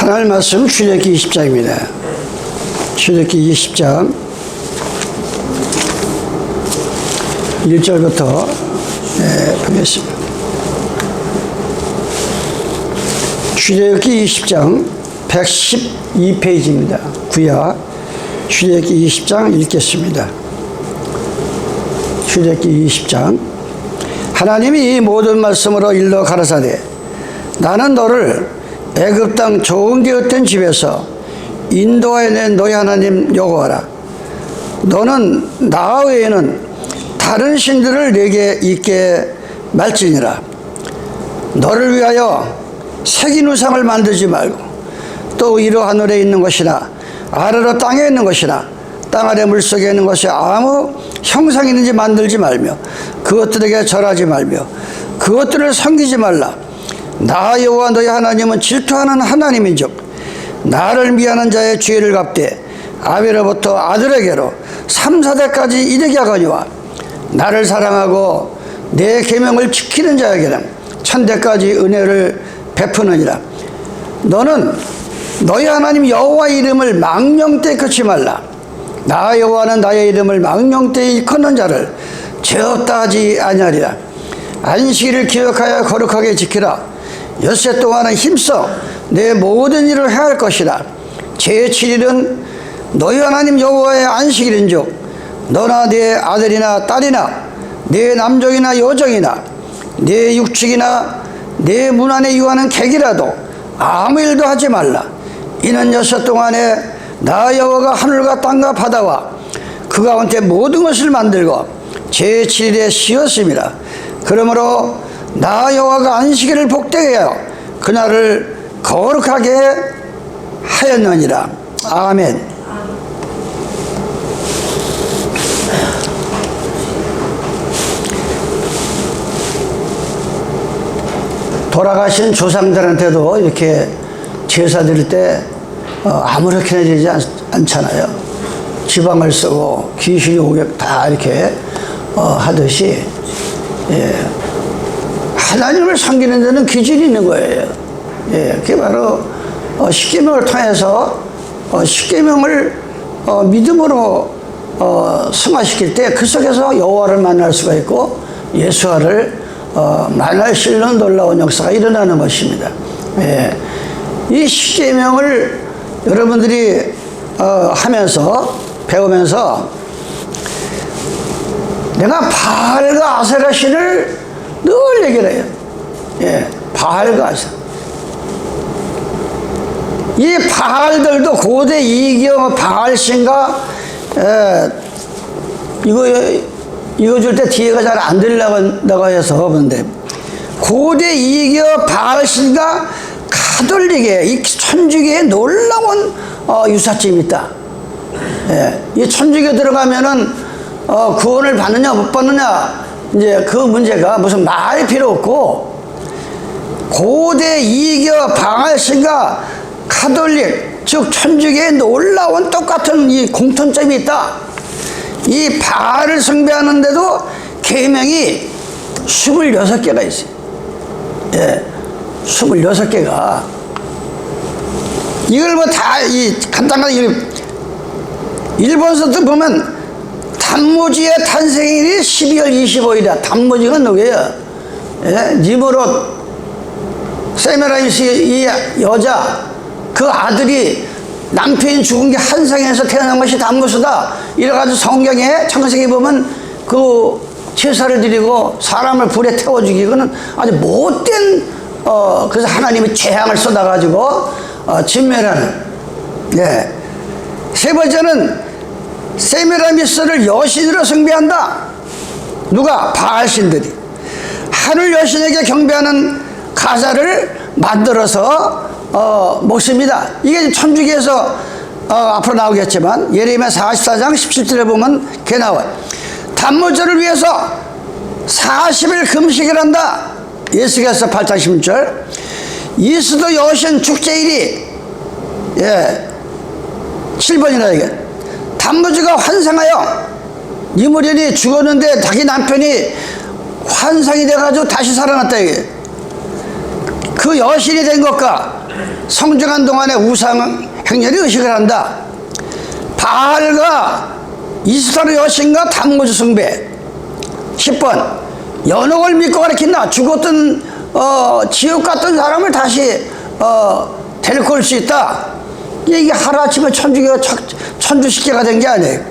하나님 말씀 출애굽기 20장입니다. 출애굽기 20장 1절부터 보겠습니다. 출애굽기 20장 112페이지입니다. 구약 출애굽기 20장 읽겠습니다. 출애굽기 20장 하나님이 이 모든 말씀으로 일러 가라사대 나는 너를 애굽 땅 좋은 게 어떤 집에서 인도하여 낸 너희 하나님 여호와라. 너는 나 외에는 다른 신들을 내게 있게 말지니라. 너를 위하여 새긴 우상을 만들지 말고 또 위로 하늘에 있는 것이나 아래로 땅에 있는 것이나 땅 아래 물속에 있는 것이 아무 형상이 있는지 만들지 말며 그것들에게 절하지 말며 그것들을 섬기지 말라. 나 여호와 너희 하나님은 질투하는 하나님인즉 나를 미워하는 자의 죄를 갚되 아비로부터 아들에게로 3, 4대까지 이르게 하거니와 나를 사랑하고 내 계명을 지키는 자에게는 1000대까지 은혜를 베푸느니라. 너는 너희 하나님 여호와 이름을 망령되이 끊지 말라. 나 여호와는 나의 이름을 망령되이 끊는 자를 죄없다 하지 아니하리라. 안식일을 기억하여 거룩하게 지키라. 엿새 동안은 힘써 내 모든 일을 행할 것이라. 제7일은 너희 하나님 여호와의 안식일인즉 너나 네 아들이나 딸이나 네 남종이나 여종이나 네 육축이나 네 문 안에 유하는 객이라도 아무 일도 하지 말라. 이는 엿새 동안에 나 여호와가 하늘과 땅과 바다와 그 가운데 모든 것을 만들고 제7일에 쉬었음이라. 그러므로 나 여호와가 안식일을 복되게 하여 그날을 거룩하게 하였느니라. 아멘. 돌아가신 조상들한테도 이렇게 제사 드릴 때 아무렇게나 되지 않잖아요. 지방을 쓰고 귀신이 오게 다 이렇게 하듯이 하나님을 섬기는 데는 기준이 있는 거예요. 그게 바로 십계명을 통해서 십계명을 믿음으로 승화시킬 때 그 속에서 여호와를 만날 수가 있고 예수와를 만날 수 있는 놀라운 역사가 일어나는 것입니다. 이 십계명을 여러분들이 하면서 배우면서 내가 바알과 아세라 신을 늘 얘기를 해요. 바알과 아세라. 이 바알들도 고대 이경 바알신과 이거 줄 때 뒤에가 잘 안 들리려고 해서 그런데 고대 이경 바알신과 가톨릭의 이 천주교의 놀라운 유사점이 있다. 이 천주교 들어가면은 구원을 받느냐 못 받느냐 이제 그 문제가 무슨 말이 필요 없고 고대 이교 바알신과 가톨릭 즉 천주교의 놀라운 똑같은 이 공통점이 있다. 이 바알을 숭배하는데도 계명이 26개가 있어요. 26개가 이걸 뭐 다 간단하게 일본서도 보면 단무지의 탄생일이 12월 25일이야. 단무지가 누구예요? 니무롯 세메라미스 이 여자 그 아들이 남편이 죽은 게 한상에서 태어난 것이 단무스다. 이래가지고 성경에 창세기 보면 그 제사를 드리고 사람을 불에 태워 죽이고는 아주 못된 그래서 하나님이 재앙을 쏟아가지고 진멸하는. 세 번째는 세미라미스를 여신으로 숭배한다. 누가? 바알신들이 하늘 여신에게 경배하는 가사를 만들어서 먹습니다. 이게 천주교에서 앞으로 나오겠지만 예레미야 44장 17절에 보면 그게 나와요. 단무절을 위해서 40일 금식을 한다. 예수께서 8장 16절 이스도 여신 축제일이 7번이나 이게 단무지가 환상하여 니무련이 죽었는데 자기 남편이 환상이 돼가지고 다시 살아났다 이게. 그 여신이 된 것과 성중한 동안에 우상 행렬이 의식을 한다. 바알과 이스타르 여신과 담고주 숭배. 10번 연옥을 믿고 가리킨다. 죽었던 지옥 갔던 사람을 다시 데리고 올 수 있다. 이게 하루아침에 천주십계가 된 게 아니에요.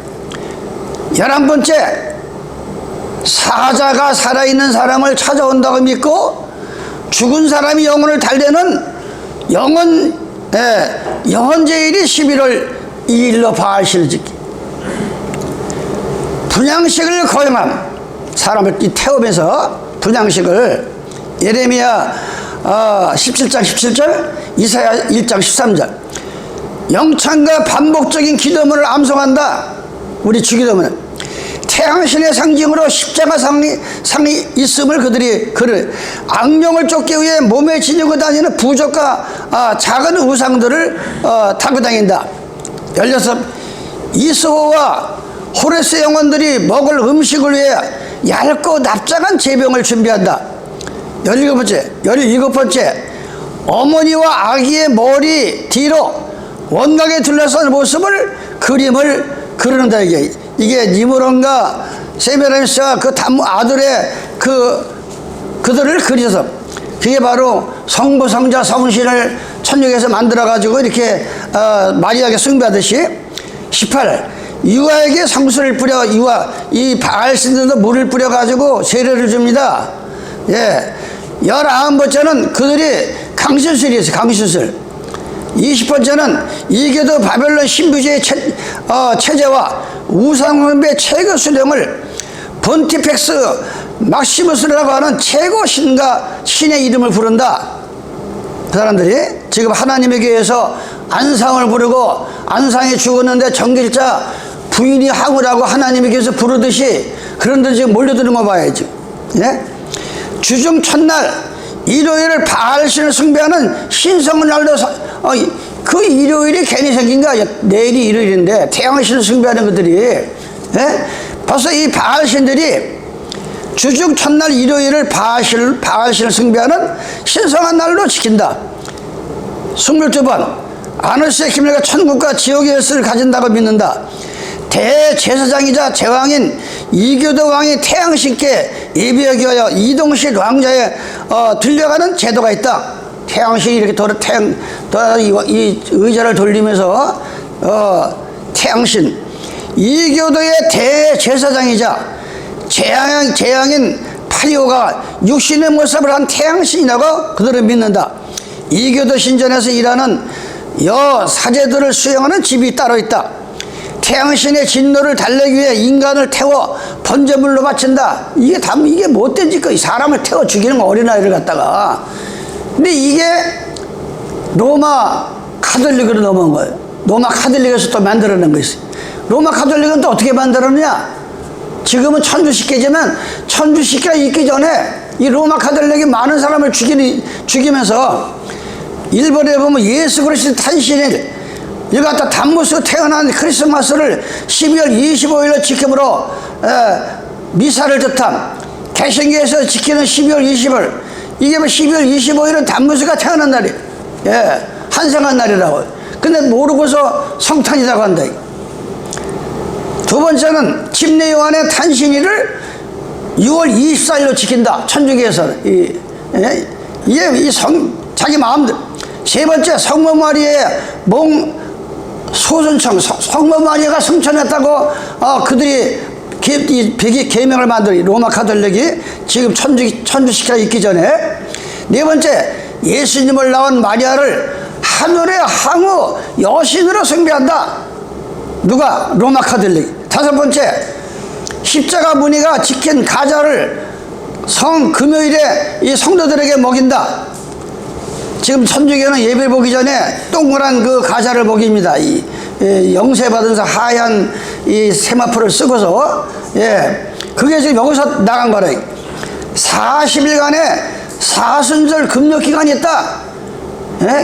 11번째 사자가 살아있는 사람을 찾아온다고 믿고 죽은 사람이 영혼을 달래는 영혼제일이 11월 2일로 바알신을 짓기. 분양식을 거행함. 사람을 태우면서 분양식을 예레미야 17장 17절, 이사야 1장 13절. 영창과 반복적인 기도문을 암송한다. 우리 주기도문은 태양신의 상징으로 십자가상이 있음을 그들이 악령을 쫓기 위해 몸에 지니고 다니는 부족과 작은 우상들을 타고 다닌다. 16. 이스호와 호레스 영혼들이 먹을 음식을 위해 얇고 납작한 제병을 준비한다. 17번째 어머니와 아기의 머리 뒤로 원각에 둘러싼 모습을 그림을 그리는다. 이게 니므론과 세메라미스가 그 아들의 그들을 그려서, 그게 바로 성부 성자 성신을 천국에서 만들어 가지고 이렇게 마리아에게 숭배하듯이. 18. 유아에게 성수를 뿌려 이 바알신들도 물을 뿌려 가지고 세례를 줍니다. 19번째는 그들이 강신술이 있어요. 강신술. 20번째는 이게도 바벨론 신부제의 체제와 우상숭배 최고 수령을 본티펙스 막시무스라고 하는 최고 신의 이름을 부른다. 그 사람들이 지금 하나님의 교회에서 안상을 부르고, 안상이 죽었는데 정길자 부인이 항우라고 하나님의 교회에서 부르듯이 그런데 지금 몰려드는 거 봐야지. 주중 첫날 일요일을 바알신을 숭배하는 신성을 날로 그 일요일이 괜히 생긴 거 아니야. 내일이 일요일인데 태양신을 숭배하는 것들이. 벌써 이 바알신들이 주중 첫날 일요일을 바알신을 숭배하는 신성한 날로 지킨다. 22번 아누스의 기밀과 천국과 지옥의 열쇠를 가진다고 믿는다. 대제사장이자 제왕인 이교도 왕이 태양신께 예배하기 위하여 이동실 왕자에 들려가는 제도가 있다. 태양신이 이렇게 이 의자를 돌리면서 태양신, 이교도의 대제사장이자 재앙인 파리오가 육신의 모습을 한 태양신이라고 그들은 믿는다. 이교도 신전에서 일하는 사제들을 수용하는 집이 따로 있다. 태양신의 진노를 달래기 위해 인간을 태워 번제물로 바친다. 이게 못된 짓거. 사람을 태워 죽이는 거, 어린아이를 갖다가. 근데 이게 로마 카톨릭으로 넘어온 거예요. 로마 카톨릭에서 또 만들어낸 거 있어요. 로마 카톨릭은 또 어떻게 만들었느냐? 지금은 천주십계지만 천주십계가 있기 전에 이 로마 카톨릭이 많은 사람을 죽이면서, 일본에 보면 예수 그리스도 탄신일 이거 갖다 담무스 태어난 크리스마스를 12월 25일로 지킴으로 미사를 뜻함. 개신교에서 지키는 12월 20일, 이게 12월 25일은 담무스가 태어난 날이에요. 한생한 날이라고. 근데 모르고서 성탄이라고 한다. 두 번째는 침례 요한의 탄신일을 6월 24일로 지킨다. 천주교에서는 자기 마음대로. 세 번째, 성모 마리아의 소순청, 성모 마리아가 승천했다고 그들이 계명을 만들어. 로마 카톨릭이 지금 천주시켜가 있기 전에. 네 번째, 예수님을 낳은 마리아를 하늘의 항우 여신으로 숭배한다. 누가? 로마 카톨릭. 다섯 번째, 십자가 무늬가 지킨 가자를 금요일에 이 성도들에게 먹인다. 지금 천주교는 예배 보기 전에 동그란 그 가자를 먹입니다. 영세 받은 하얀 이 세마포를 쓰고서. 그게 지금 여기서 나간 거라. 40일간의 사순절 금요 기간이 있다.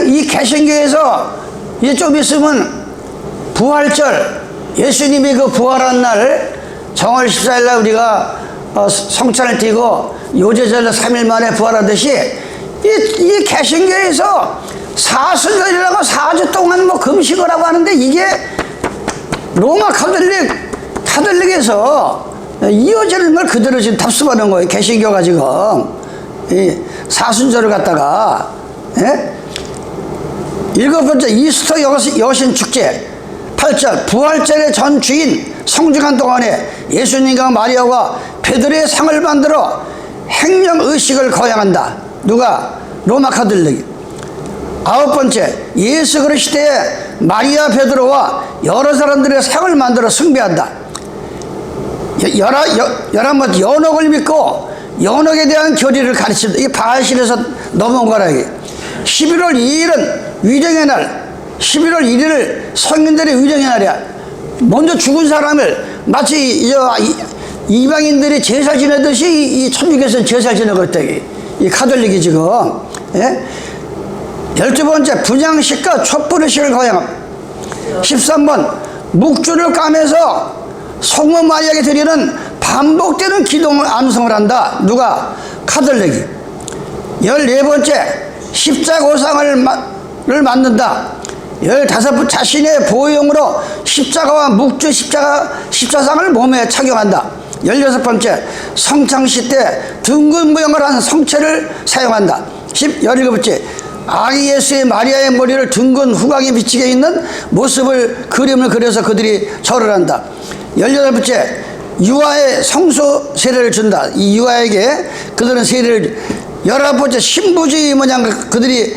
이 개신교에서 이제 좀 있으면 부활절, 예수님이 그 부활한 날 정월 14일 날 우리가 성찬을 띠고 요제절로 3일 만에 부활하듯이 이 개신교에서 사순절이라고 4주 동안 뭐 금식을 하고 하는데 이게 로마 카톨릭에서 이어지는 걸 그대로 지금 답습하는 거예요. 개신교가 지금 이 사순절을 갖다가. 예? 7번째 이스터 여신 축제 8절 부활절의 전 주인 성중한 동안에 예수님과 마리아와 베드로의 상을 만들어 행령의식을 거행한다. 누가? 로마 카톨릭. 9번째 예수 그리스도 시대에 마리아 베드로와 여러 사람들의 상을 만들어 숭배한다. 11번째 연옥을 믿고 연옥에 대한 교리를 가르친다. 이게 바알신에서 넘어온 거라. 이게 11월 2일은 위정의 날, 11월 1일을 성인들의 위정의 날이야. 먼저 죽은 사람을 마치 이방인들이 제사 지내듯이 이 천주교에서는 제사 지내고 있다. 이 카톨릭이 지금. 예? 12번째 분양식과 촛불의식을 거행함. 13번 묵주를 까매서 성모 마리아에게 드리는 반복되는 기도를 암송을 한다. 누가? 카톨릭이. 14번째 십자고상을 만든다. 15번 자신의 보호용으로 십자가와 묵주 십자상을 몸에 착용한다. 16번째 성창시 때 둥근 모양을 한 성체를 사용한다. 17번째 아기 예수의 마리아의 머리를 둥근 후광이 비치게 있는 모습을 그림을 그려서 그들이 절을 한다. 18번째 유아의 성소 세례를 준다. 이 유아에게 그들은 세례를 19번째 신부주의 모양 그들이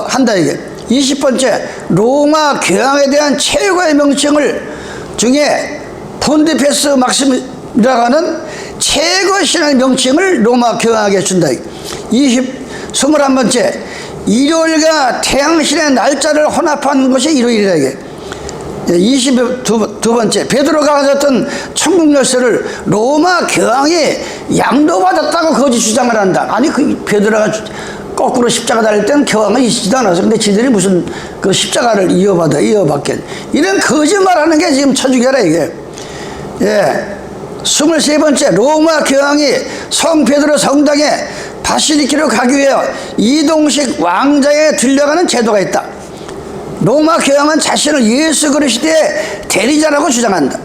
한다. 이게 20번째 로마 교황에 대한 최고의 명칭을 중에 폰티페스 막시미라고 하는 최고 신앙의 명칭을 로마 교황에게 준다. 21번째 일요일과 태양신의 날짜를 혼합한 것이 일요일이라. 이게 22번째 베드로가 가졌던 천국 열쇠를 로마 교황이 양도받았다고 거짓 주장을 한다. 아니 그 베드로가 거꾸로 십자가 달릴 때는 교황은 있지도 않아서 근데 지들이 무슨 그 십자가를 이어받겠 이런 거짓말하는 게 지금 천주교라. 이게. 예. 23번째 로마 교황이 성 베드로 성당에 바실리키로 가기 위해 이동식 왕자에 들려가는 제도가 있다. 로마 교황은 자신을 예수 그리스도의 대리자라고 주장한다.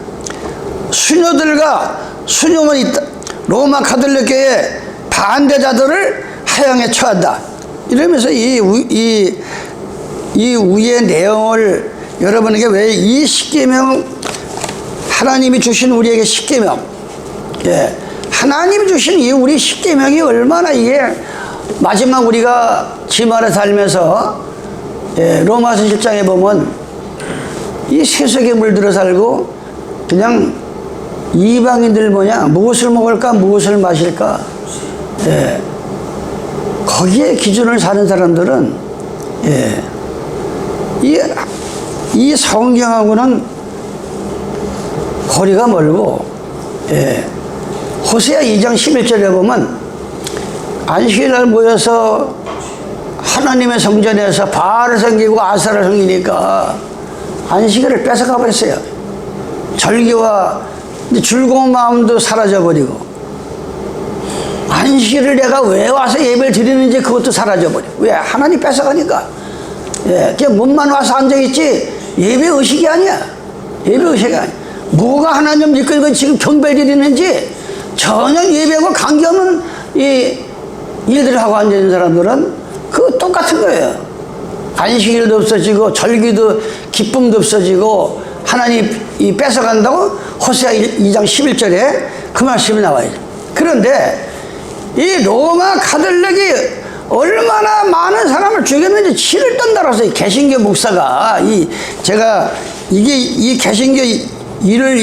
수녀들과 수녀만 있다. 로마 카톨릭교의 반대자들을 하향에 처한다. 이러면서 이 위의 내용을 여러분에게 왜 이 십계명 하나님이 주신 우리에게 십계명, 예, 하나님이 주신 이 우리 십계명이 얼마나 이게 마지막 우리가 지말에 살면서 예, 로마서 7장에 보면 이 세속에 물들어 살고 그냥 이방인들 무엇을 먹을까 무엇을 마실까, 예, 거기에 기준을 사는 사람들은 예, 이 성경하고는 거리가 멀고, 예, 호세아 2장 11절에 보면 안식일날 모여서 하나님의 성전에서 바알을 섬기고 아사를 섬기니까 안식일을 뺏어가 버렸어요. 절기와 즐거운 마음도 사라져버리고 안식일을 내가 왜 와서 예배를 드리는지 그것도 사라져버려. 왜? 하나님 뺏어가니까. 예, 그냥 몸만 와서 앉아있지 예배 의식이 아니야. 예배 의식이 아니야. 뭐가 하나님 믿고 이거 지금 경배 드리는지 전혀 예배하고 관계없는 이 일들을 하고 앉아있는 사람들은 그거 똑같은 거예요. 안식일도 없어지고 절기도 기쁨도 없어지고 하나님 이 뺏어간다고 호세아 2장 11절에 그 말씀이 나와요. 그런데 이 로마 카톨릭이 얼마나 많은 사람을 죽였는지 치를 떤다라서 개신교 목사가 제가 이 개신교 일을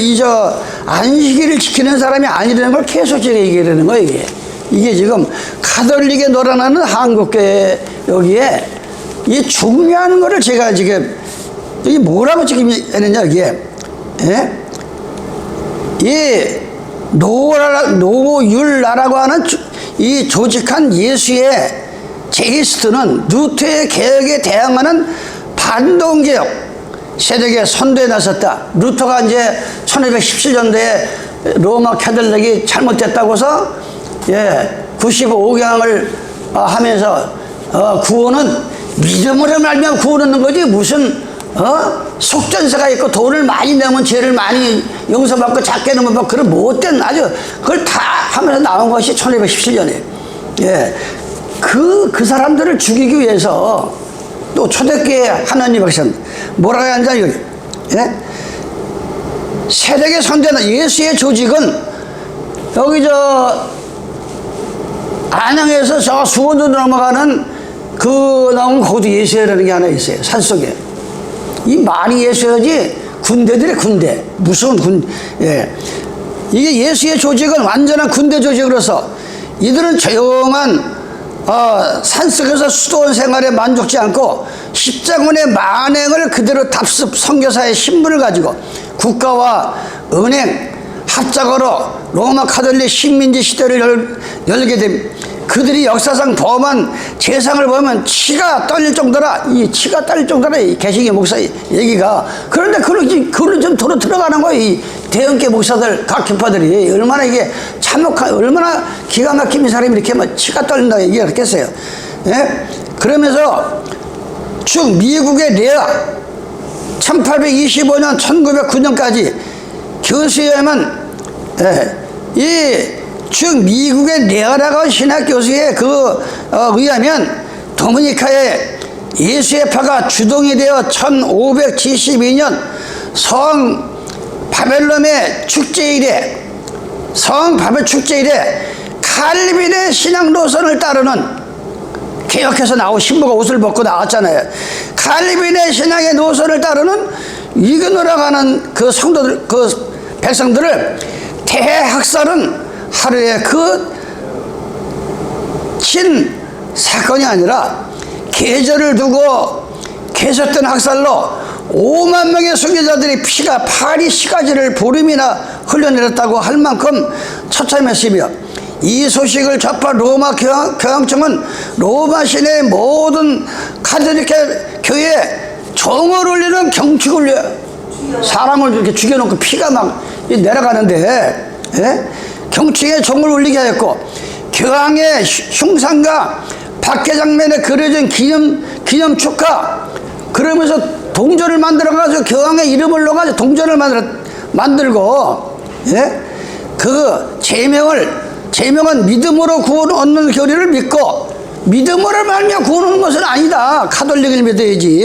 안식일을 지키는 사람이 아니라는 걸 계속 제가 얘기하는 거예요. 이게 지금 카톨릭에 놀아나는 한국교회 여기에 이 중요한 거를 제가 지금 이게 뭐라고 지금 했느냐 이게, 예? 이 노율나라고 하는 이 조직한 예수의 제이스트는 루터의 개혁에 대항하는 반동개혁 세력의 선도에 나섰다. 루터가 이제 1517년도에 로마 카톨릭이 잘못됐다고서 95경을 하면서 구원은 믿음으로 말미암아 구원 얻는 거지. 무슨 속전세가 있고 돈을 많이 내면 죄를 많이 용서받고 작게 내면 뭐 그런 못된 아주 그걸 다 하면서 나온 것이 1217년에 예. 그 사람들을 죽이기 위해서 또 초대교회 하나님 백성 뭐라고 하는지 여기 예? 세력의 선대는 예수의 조직은 여기 안양에서 저 수원으로 넘어가는 나온 거기도 예수라는 게 하나 있어요. 산속에 이 말이 예수여지 군대들의 군대 무서운 예. 이게 예수의 조직은 완전한 군대 조직으로서 이들은 조용한 산속에서 수도원 생활에 만족지 않고 십자군의 만행을 그대로 답습 선교사의 신분을 가지고 국가와 은행 합작으로 로마 카톨릭 식민지 시대를 열게 됩니다. 그들이 역사상 범한 재상을 보면 치가 떨릴 정도라 이 개신교 목사 얘기가. 그런데 그걸 좀 도로 들어가는 거예요. 이 대형교 목사들 각 교파들이 얼마나 이게 참혹한 얼마나 기가 막힌 사람이 이렇게 막 치가 떨린다고 얘기를 했겠어요. 예? 그러면서 쭉 미국의 레아 1825년 1909년까지 교수에만 즉 미국의 레아라고 신학 교수의 의하면 도미니카의 예수의 파가 주동이 되어 1572년 성 바벨론의 축제 이래 칼빈의 신앙 노선을 따르는 개혁해서 나온 신부가 옷을 벗고 나왔잖아요. 칼빈의 신앙의 노선을 따르는 이그노라고 하는 그 성도들 그 백성들을 대학살은 하루에 친 사건이 아니라 계절을 두고 계속된 학살로 5만 명의 순교자들의 피가 파리 시가지를 보름이나 흘러내렸다고 할 만큼 처참했으며 이 소식을 접한 로마 교황청은 로마 시내의 모든 카톨릭 교회에 종을 울리는 경축을 사람을 이렇게 죽여놓고 피가 막 내려가는데 예? 경축에 종을 울리게 하였고 교황의 흉상과 박해장면에 그려진 기념 축하 그러면서 동전을 만들어가지고 교황의 이름을 넣어가지고 동전을 만들고 예? 그 제명은 믿음으로 구원 얻는 교리를 믿고 믿음으로 말미암아 구원 얻는 것은 아니다. 카톨릭을 믿어야지.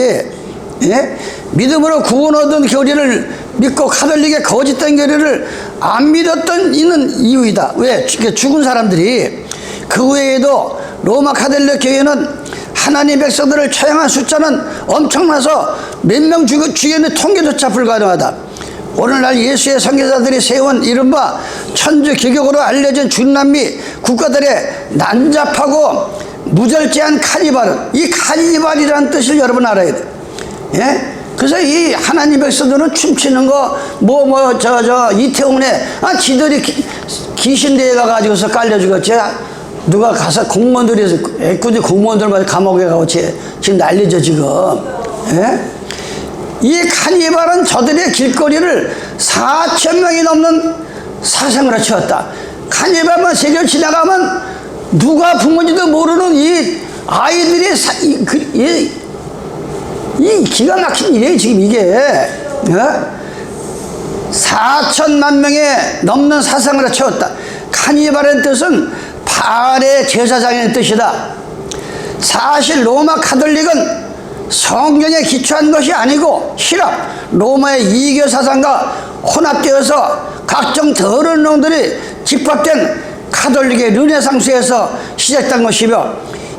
예? 믿음으로 구원 얻은 교리를 믿고 카톨릭의 거짓된 교리를 안 믿었던 이는 이유이다. 왜? 죽은 사람들이. 그 외에도 로마 카톨릭 교회는 하나님 백성들을 처형한 숫자는 엄청나서 몇 명 죽였는 통계조차 불가능하다. 오늘날 예수의 선교사들이 세운 이른바 천주 기격으로 알려진 중남미 국가들의 난잡하고 무절제한 카니발은 이 카니발이라는 뜻을 여러분 알아야 돼요. 예? 그래서 이 하나님 백성들은 춤추는 거 이태원에 지들이 귀신대에 가가지고서 깔려 죽었지. 누가 가서 공무원들이 애꿎이 공무원들마다 감옥에 가고 지금 난리죠 지금. 예? 이 카니발은 저들의 길거리를 4,000명이 넘는 사생으로 채웠다. 카니발만 세계 지나가면 누가 부모인지도 모르는 이 아이들이 이 기가 막힌 일이에요 지금 이게. 4천만 명의 넘는 사상으로 채웠다. 카니발의 뜻은 발의 제사장의 뜻이다. 사실 로마 카톨릭은 성경에 기초한 것이 아니고 힐랍, 로마의 이교 사상과 혼합되어서 각종 더러운 놈들이 집합된 카톨릭의 르네상스에서 시작된 것이며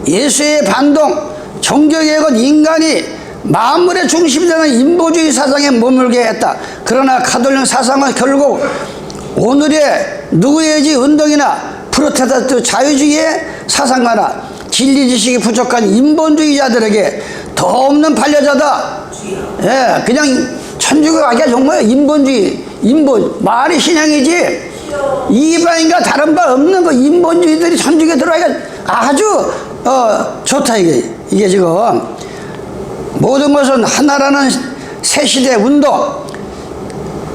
예수의 반동, 종교개혁은 인간이 만물의 중심이 되는 인보주의 사상에 머물게 했다. 그러나 카톨릭 사상은 결국 오늘의 누구의지 운동이나 프로테스탄트 자유주의의 사상가나 진리 지식이 부족한 인본주의자들에게 더 없는 반려자다. 예, 그냥 천주교가 아니라 정말 인본주의, 말이 신앙이지 이방인과 다른 바 없는 그 인본주의들이 천주교에 들어가니까 아주 좋다 이게 지금 모든 것은 하나라는 새 시대 운동,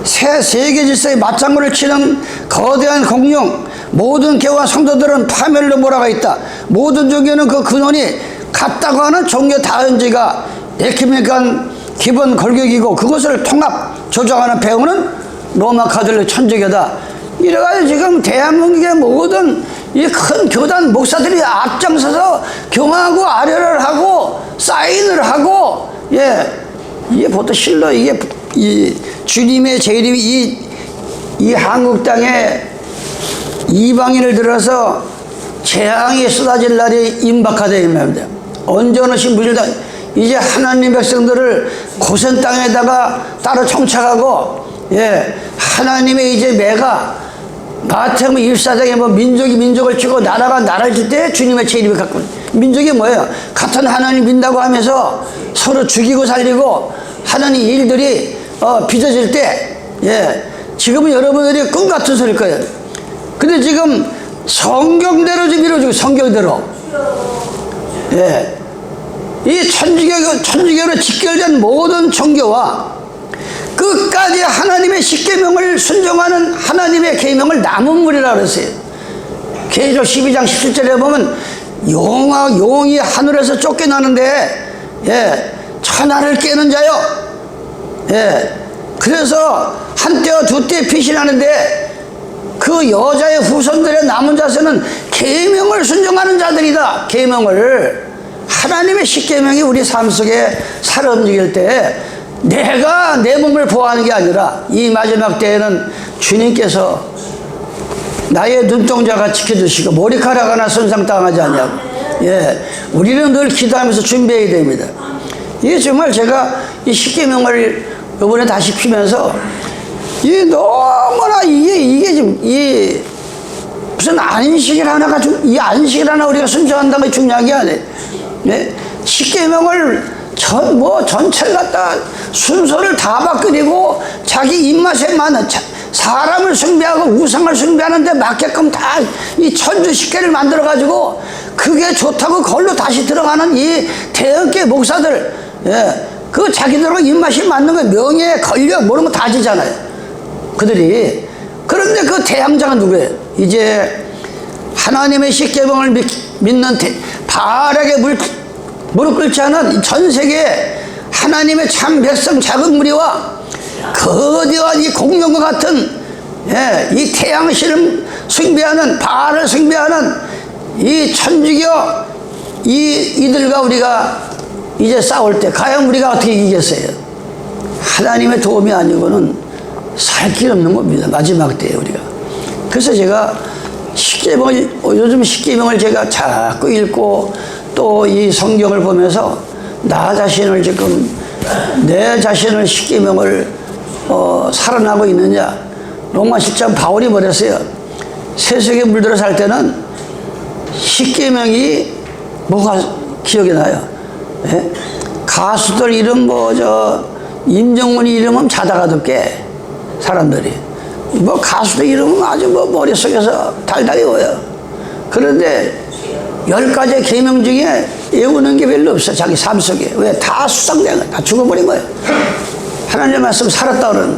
새 세계 질서의 맞장구를 치는 거대한 공룡. 모든 교회와 성도들은 파멸로 몰아가 있다. 모든 종교는 그 근원이 같다고 하는 종교 다원주의가 에큐메니칸 기본 골격이고 그것을 통합 조정하는 배우는 로마 가톨릭 천주교다. 이래가지고 지금 대한민국의 모든 이 큰 교단 목사들이 앞장서서 경하고 아뢰를 하고 사인을 하고, 이게 보통 실로 이게 이 주님의 재림이 이 한국 땅에 이방인을 들어서 재앙이 쏟아질 날이 임박하다 이 말입니다. 언제 어느 신부일다 이제 하나님 백성들을 고센 땅에다가 따로 정착하고, 하나님의 이제 매가 마태복음 24장에 뭐 민족이 민족을 치고 나라가 나라를 칠 때 주님의 재림을 갖고, 민족이 뭐예요? 같은 하나님 믿는다고 하면서 서로 죽이고 살리고 하는 일들이 빚어질 때, 지금은 여러분들이 꿈 같은 소리일 거예요. 근데 지금 성경대로 좀 이루어지고, 성경대로. 이 천주교로 직결된 모든 종교와 끝까지 하나님의 십계명을 순종하는 하나님의 계명을 남은 무리라고 그랬어요. 계시록 12장 17절에 보면 용이 하늘에서 쫓겨나는데, 천하를 깨는 자요. 그래서 한때와 두때 빛이 나는데 그 여자의 후손들의 남은 자세는 계명을 순종하는 자들이다. 계명을, 하나님의 십계명이 우리 삶 속에 살아 움직일 때 내가 내 몸을 보호하는 게 아니라 이 마지막 때에는 주님께서 나의 눈동자가 지켜주시고 머리카락 하나 손상당하지 않냐고. 우리는 늘 기도하면서 준비해야 됩니다. 이게 정말 제가 이 십계명을 이번에 다시 피면서 이게 너무나 이게 지금 무슨 안식일 하나가 이 안식일 하나 우리가 순종한다는 게 중요한 게 아니에요. 십계명을 전체를 갖다 순서를 다 바꾸고 자기 입맛에 맞는 사람을 숭배하고 우상을 숭배하는데 맞게끔 다 이 천주 십계를 만들어 가지고 그게 좋다고 그걸로 다시 들어가는 이 대형계 목사들, 그 자기들하고 입맛이 맞는 거 명예 권력 모르는 거 다 지잖아요. 그들이. 그런데 그 대항자가 누구예요? 이제 하나님의 십계명을 믿는 바알에게 무릎 꿇지 않은 전 세계 하나님의 참 백성 작은 무리와 거대한 이 공룡과 같은, 이 태양신을 숭배하는, 바알을 숭배하는 이 천주교 이들과 우리가 이제 싸울 때 과연 우리가 어떻게 이기겠어요? 하나님의 도움이 아니고는 살 길 없는 겁니다. 마지막 때에 우리가. 그래서 제가 요즘 십계명을 제가 자꾸 읽고 또 이 성경을 보면서 나 자신을 지금 내 자신을 십계명을 살아나고 있느냐. 로마 10장 바울이 뭐랬어요? 세속에 물들어 살 때는 십계명이 뭐가 기억이 나요? 가수들 이름 임정문 이름은 자다가도 깨. 사람들이 가수들 이름은 아주 머릿속에서 달달이 오요. 그런데 10가지의 계명 중에 외우는 게 별로 없어. 자기 삶 속에. 왜? 다 수상된 거야. 다 죽어버린 거야. 하나님의 말씀 살았다 그러는.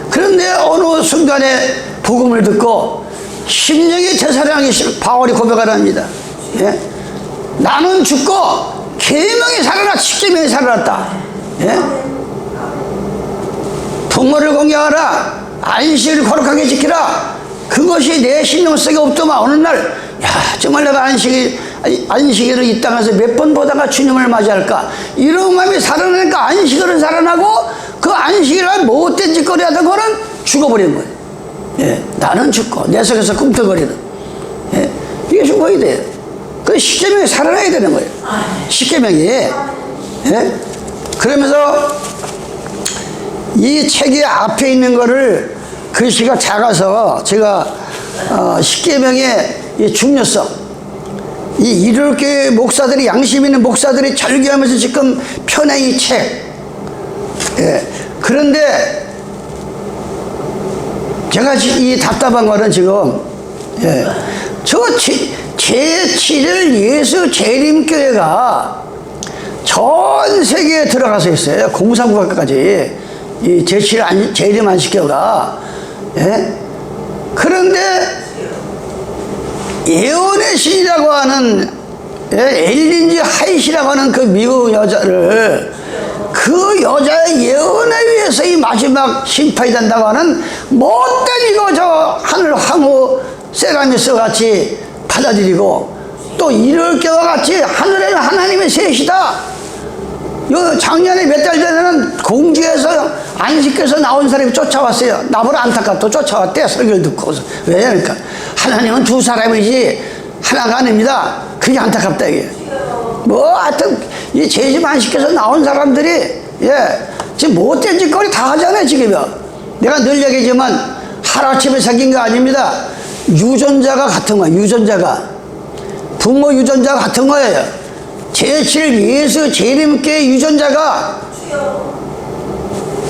그런데 어느 순간에 복음을 듣고 심령이 되살아나기 싫어. 바울이 고백하랍니다. 나는 죽고 계명이 살아나, 십계명이 살아났다. 부모를 공경하라. 안식을 거룩하게 지키라. 그것이 내 신령 속에 없더만 어느 날, 정말 내가 안식일을 이 땅에서 몇 번 보다가 주님을 맞이할까? 이런 마음이 살아나니까 안식일은 살아나고 그 안식일을 못된 짓거리 하던 거는 죽어버린 거예요. 나는 죽고 내 속에서 꿈틀거리는. 이게 죽어야 돼요. 그 십계명이 살아나야 되는 거예요. 십계명이. 그러면서 이 책의 앞에 있는 거를 글씨가 작아서 제가 십계명의 이 중요성, 이 이룰교회 목사들이, 양심 있는 목사들이 절규하면서 지금 펴낸 이 책. 그런데 제가 이 답답한 거는 지금 제7일 예수 재림교회가 전 세계에 들어가서 있어요. 공산국가까지. 이 제7일 재림 안식교가. 그런데 예언의 신이라고 하는 엘린지 하이시라고 하는 그 미국 여자를 그 여자의 예언에 의해서 이 마지막 심판이 된다고 하는 못된 이거 저 하늘 황후 세라미스 같이 받아들이고 또 이럴 경우와 같이 하늘에는 하나님의 셋이다. 요 작년에 몇 달 전에는 공주에서 안식께서 나온 사람이 쫓아왔어요. 나보다 안타깝다 쫓아왔대. 설교를 듣고. 왜? 그러니까 하나님은 두 사람이지 하나가 아닙니다. 그게 안타깝다 이게. 뭐 하여튼 이 제집 안식께서 나온 사람들이 지금 못된 짓거리 다 하잖아요 지금요. 내가 늘 얘기하지만 하루아침에 생긴 거 아닙니다. 유전자가 같은 거예요. 유전자가 부모 유전자가 같은 거예요. 제7 예수 재림교회 유전자가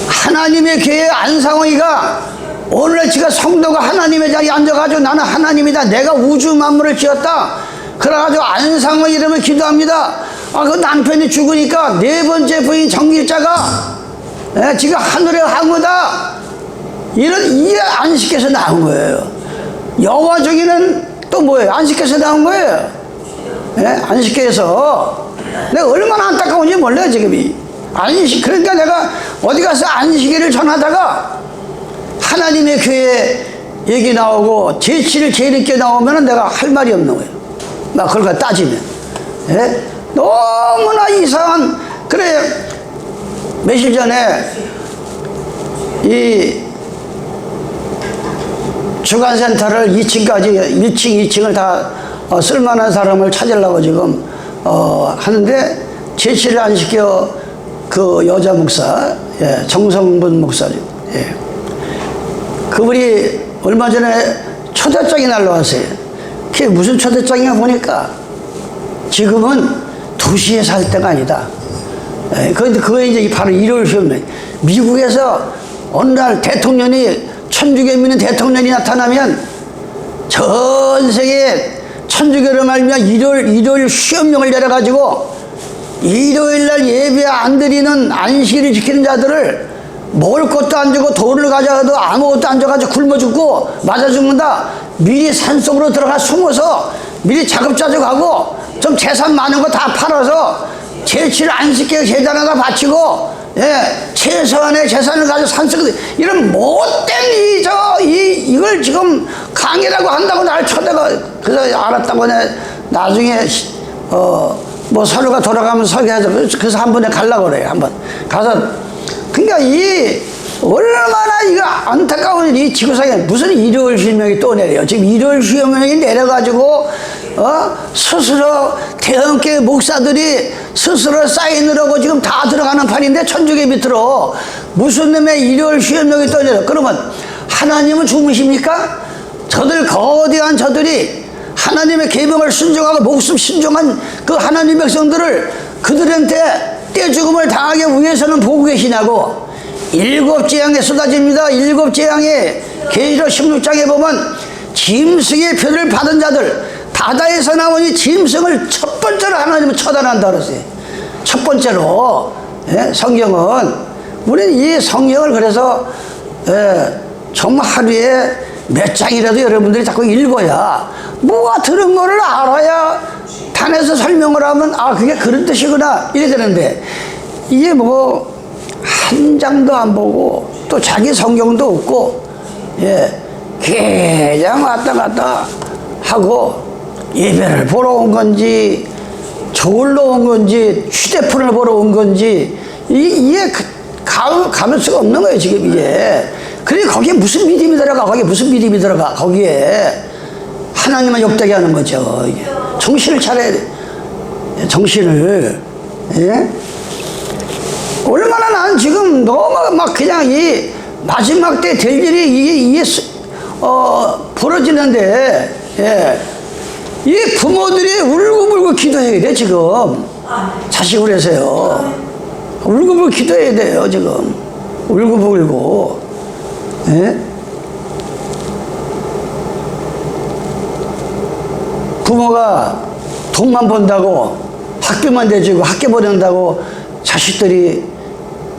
하나님의 교회 안상호이가 오늘날 지가 성도가 하나님의 자리에 앉아가지고 나는 하나님이다. 내가 우주 만물을 지었다. 그래가지고 안상호 이름을 기도합니다. 그 남편이 죽으니까 네 번째 부인 정길자가 지금 하늘의 항우다. 이런 이 안식께서 나온 거예요. 여호와 중에는 또 뭐예요? 안식께서 나온 거예요. 안식교에서 내가 얼마나 안타까운지 몰라요 지금이. 안식 그러니까 내가 어디 가서 안식일을 전하다가 하나님의 교회 얘기 나오고 제7일 재림교 나오면 내가 할 말이 없는 거예요. 막 그걸 갖다 따지면 너무나 이상한. 그래 며칠 전에 이 주간센터를 2층까지 1층 2층을 다 쓸만한 사람을 찾으려고 지금 하는데 제7일 안식교 그 여자 목사 정성분 목사죠. 그분이 얼마 전에 초대장이 날라왔어요. 그게 무슨 초대장이냐 보니까 지금은 도시에 살 때가 아니다. 그런데 그게 이제 바로 1월 시험에 미국에서 어느 날 대통령이 천주교 믿는 대통령이 나타나면 전 세계 천주교를 말미암아 일요일 시험령을 내려가지고 일요일날 예배 안 드리는 안식일을 지키는 자들을 먹을 것도 안 주고 돈을 가져가도 아무것도 안 줘가지고 굶어 죽고 맞아 죽는다. 미리 산속으로 들어가 숨어서 미리 자급자족하고 좀 재산 많은 거 다 팔아서 제7 안식교 재단 하나 바치고 최소한의 재산을 가지고 산속에 이런 못된 이걸 지금 강의라고 한다고 날 쳐다가 그래서 알았다고 나중에 뭐 서로가 돌아가면서 설계하자. 그래서 한 번에 가려고 그래요. 한번 가서 그러니까 이 얼마나 이거 안타까운 이 지구상에 무슨 일요일 시험령이 또 내려요. 지금 일요일 시험령이 내려가지고 스스로 대형교회 목사들이 스스로 사인을 하고 지금 다 들어가는 판인데 천주교 밑으로 무슨 놈의 일요일 시험령이 또 내려. 그러면 하나님은 주무십니까? 저들 거대한 저들이 하나님의 계명을 순종하고 목숨 신종한 그 하나님 백성들을 그들한테 떼죽음을 당하기 위해서는 보고 계시냐고. 7재앙에 쏟아집니다. 7재앙에 계시록 16장에 보면 짐승의 표를 받은 자들 바다에서 나온 이 짐승을 첫 번째로 하나님은 처단한다 그랬어요. 첫 번째로. 성경은 우리는 이 성경을 그래서 정말 하루에 몇 장이라도 여러분들이 자꾸 읽어야 뭐가 들은 거를 알아야 단에서 설명을 하면 그게 그런 뜻이구나 이래 되는데 이게 뭐 한 장도 안 보고 또 자기 성경도 없고 그냥 왔다 갔다 하고 예배를 보러 온 건지 저울로 온 건지 휴대폰을 보러 온 건지 이게 가면 수가 없는 거예요 지금 이게. 그래 거기에 무슨 믿음이 들어가. 거기에 무슨 믿음이 들어가. 거기에 하나님만 욕되게 하는 거죠. 정신을 차려야 돼. 정신을. 얼마나 난 지금 너무 막 그냥 이 마지막 때 될 일이 이게 벌어지는데 이 부모들이 울고불고 기도해야 돼 지금. 자식을 해서요. 울고불고 기도해야 돼요 지금. 울고불고. 부모가 돈만 번다고 학교만 대주고 학교 보낸다고 자식들이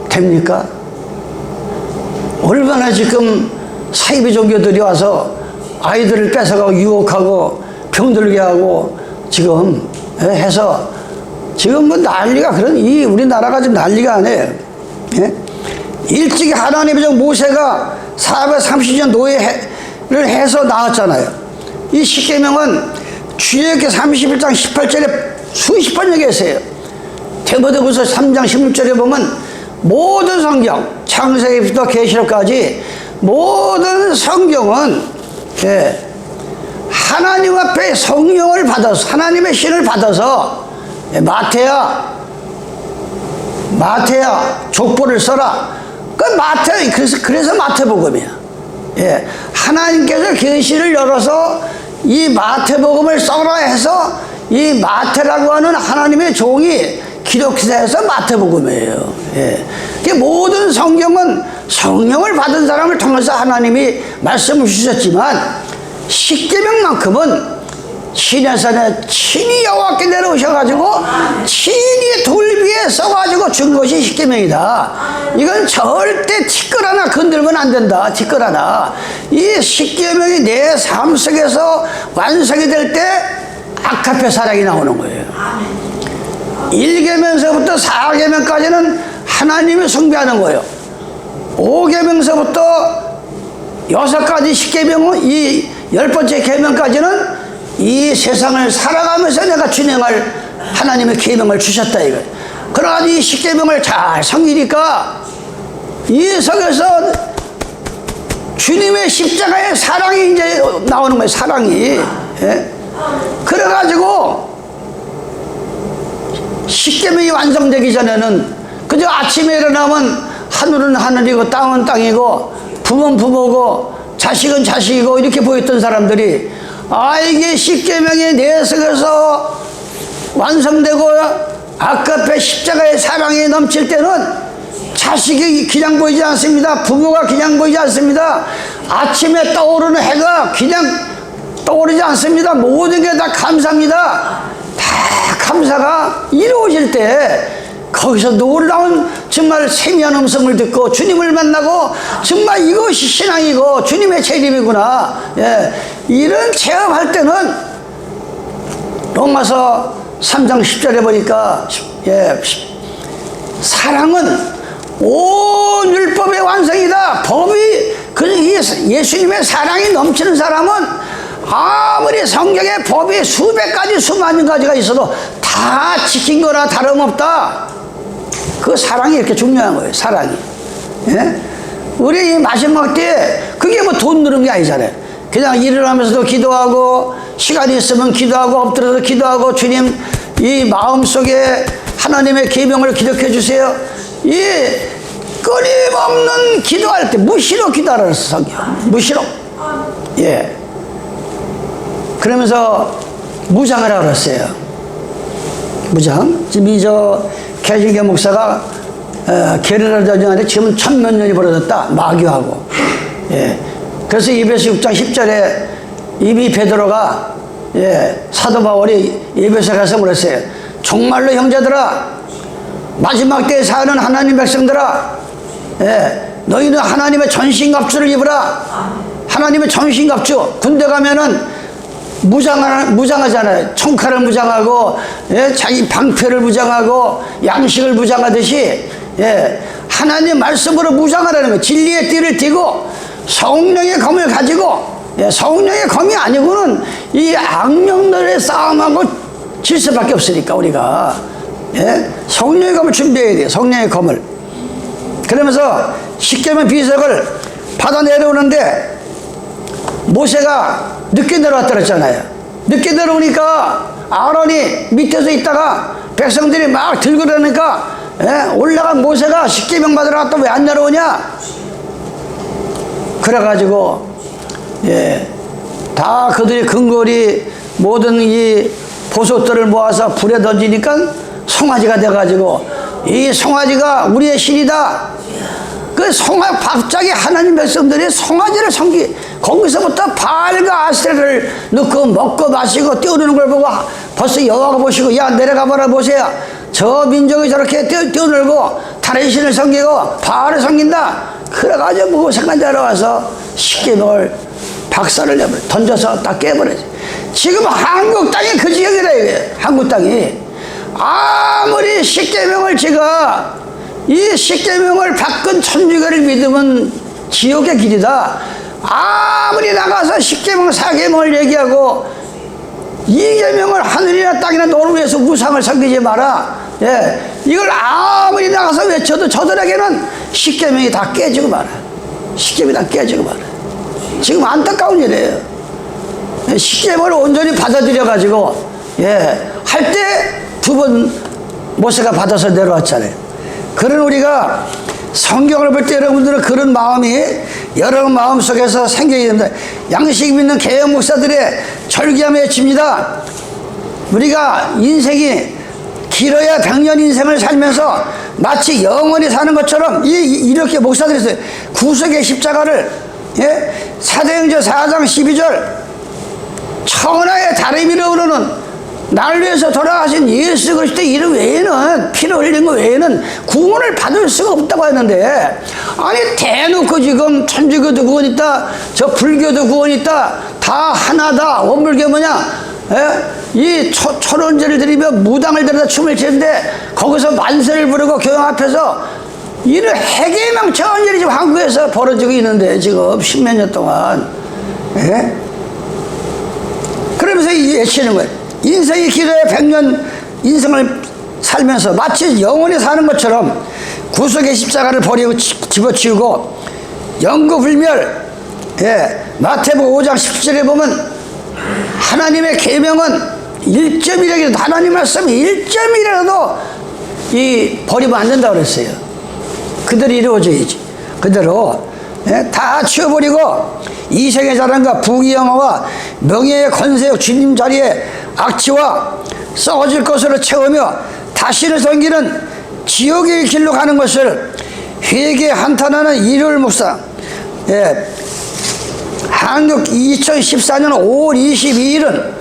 됩니까? 얼마나 지금 사이비 종교들이 와서 아이들을 뺏어가고 유혹하고 병들게 하고 지금 해서 지금 뭐 난리가 이 우리나라가 지금 난리가 아니에요. 예? 일찍이 하나님의 종 모세가 430년 노예를 해서 나왔잖아요. 이 십계명은 출애굽기 31장 18절에 수십 번 얘기했어요. 디모데후서 3장 16절에 보면 모든 성경, 창세기부터 계시록까지 모든 성경은 하나님 앞에 성령을 받아서 하나님의 신을 받아서 마태야 족보를 써라. 그래서 마태복음이야. 하나님께서 계시를 열어서 이 마태복음을 써라 해서 이 마태라고 하는 하나님의 종이 기록해서 마태복음이에요. 모든 성경은 성령을 받은 사람을 통해서 하나님이 말씀을 주셨지만 십계명만큼은 시내산에 친히 여호와께 내려오셔가지고 친히 돌 위에 써가지고 준 것이 십계명이다. 이건 절대 티끌 하나 건들면 안 된다. 티끌 하나. 이 십계명이 내 삶 속에서 완성이 될 때 아카페 사랑이 나오는 거예요. 1계명서부터 4계명까지는 하나님을 숭배하는 거예요. 5계명서부터 6가지 십계명은 이 10번째 계명까지는 이 세상을 살아가면서 내가 준행할 하나님의 계명을 주셨다 이거예요. 그러가지고 이 십계명을 잘 섬기니까 이 속에서 주님의 십자가의 사랑이 이제 나오는 거예요. 사랑이. 그래가지고 십계명이 완성되기 전에는 그저 아침에 일어나면 하늘은 하늘이고 땅은 땅이고 부모는 부모고 자식은 자식이고 이렇게 보였던 사람들이 이게 십계명이 내 속에서 완성되고 아까페 십자가의 사랑이 넘칠 때는 자식이 그냥 보이지 않습니다. 부모가 그냥 보이지 않습니다. 아침에 떠오르는 해가 그냥 떠오르지 않습니다. 모든 게 다 감사합니다. 다 감사가 이루어질 때 거기서 놀라운 정말 세미한 음성을 듣고 주님을 만나고 정말 이것이 신앙이고 주님의 재림이구나. 이런 체험할 때는 로마서 3장 10절에 보니까 사랑은 온 율법의 완성이다. 예수님의 사랑이 넘치는 사람은 아무리 성경에 법이 수백 가지 수만 가지가 있어도 다 지킨 거나 다름없다. 그 사랑이 이렇게 중요한 거예요. 사랑이. 우리 이 마지막 때 그게 뭐 돈 드는 게 아니잖아요. 그냥 일어나면서도 기도하고 시간이 있으면 기도하고 엎드려서 기도하고 주님 이 마음속에 하나님의 계명을 기록해 주세요. 이 끊임없는 기도할 때 무시로 기도하라고 성경. 무시로. 그러면서 무장을 하라고 했어요. 무장. 지금 개실교 목사가 게르라 전쟁에 지금 1000몇 년이 벌어졌다. 마귀하고. 그래서 에베소 6장 10절에 이미 베드로가 사도 바울이 에베소에 가서 그랬어요. 정말로 형제들아, 마지막 때에 사는 하나님 백성들아, 너희는 하나님의 전신갑주를 입으라. 하나님의 전신갑주. 군대 가면은 무장하잖아요. 총칼을 무장하고, 자기 방패를 무장하고, 양식을 무장하듯이, 하나님 말씀으로 무장하라는 거예요. 진리의 띠를 띠고, 성령의 검을 가지고, 성령의 검이 아니고는 이 악령들의 싸움하고 질 수밖에 없으니까, 우리가. 성령의 검을 준비해야 돼요. 성령의 검을. 그러면서 십계명 비석을 받아 내려오는데, 모세가 늦게 내려왔다 그랬잖아요. 늦게 내려오니까 아론이 밑에서 있다가 백성들이 막 들고 그러니까 올라간 모세가 십계명 받으러 왔다 왜 안 내려오냐? 그래가지고 다 그들이 근거리 모든 이 보석들을 모아서 불에 던지니까 송아지가 돼가지고 이 송아지가 우리의 신이다. 그 갑자기 하나님 백성들이 송아지를 거기서부터 바알과 아세라를 넣고 먹고 마시고 뛰어드는 걸 보고 벌써 여호와가 보시고 야 내려가 봐라 보세요. 저 민족이 저렇게 뛰어들고 다른 신을 섬기고 바알을 섬긴다. 그래가지고 모세가 내려와서 십계명을 박살을 내버려 던져서 딱 깨버려지. 지금 한국 땅이 그 지경이래. 한국 땅이 아무리 십계명을 제가 이 십계명을 바꾼 천주교를 믿으면 지옥의 길이다. 아무리 나가서 십계명 사계명을 얘기하고 이계명을 하늘이나 땅이나 너를 위해서 우상을 섬기지 마라. 예, 이걸 아무리 나가서 외쳐도 저들에게는 십계명이 다 깨지고 말아. 십계명이 다 깨지고 말아. 지금 안타까운 일이에요. 십계명을 온전히 받아들여 가지고 할 때 두 번 모세가 받아서 내려왔잖아요. 그런 우리가 성경을 볼 때 여러분들은 그런 마음이 여러분 마음 속에서 생겨야 된다. 양식 믿는 개혁 목사들의 절기함에 외칩니다. 우리가 인생이 길어야 100년 인생을 살면서 마치 영원히 사는 것처럼 이렇게 목사들이 있어요. 구속의 십자가를 사도행전 4장 12절 천하의 다리 위로 오르는 나를 위해서 돌아가신 예수 그리스도의 이름 외에는 피를 흘린 것 외에는 구원을 받을 수가 없다고 했는데 아니 대놓고 지금 천주교도 구원 있다 저 불교도 구원 있다 다 하나다 원불교 뭐냐 이 천원제를 드리며 무당을 데려다 춤을 추는데 거기서 만세를 부르고 교회 앞에서 이런 해계망청한 일이 지금 한국에서 벌어지고 있는데 지금 십몇 년 동안 그러면서 외치는 거예요. 인생이 길어야 100년 인생을 살면서 마치 영원히 사는 것처럼 구속의 십자가를 버리고 집어치우고 영구불멸 마태복음 5장 17절에 보면 하나님의 계명은 1점이라도 하나님 말씀 1점이라도 버리면 안 된다고 그랬어요. 그대로 이루어져야지. 그대로 다 치워버리고 이생의 자랑과 부귀영화와 명예의 권세의 주님 자리에 악취와 썩어질 것으로 채우며 다시를 섬기는 지옥의 길로 가는 것을 회개 한탄하는 일요일 목사 한국 2014년 5월 22일은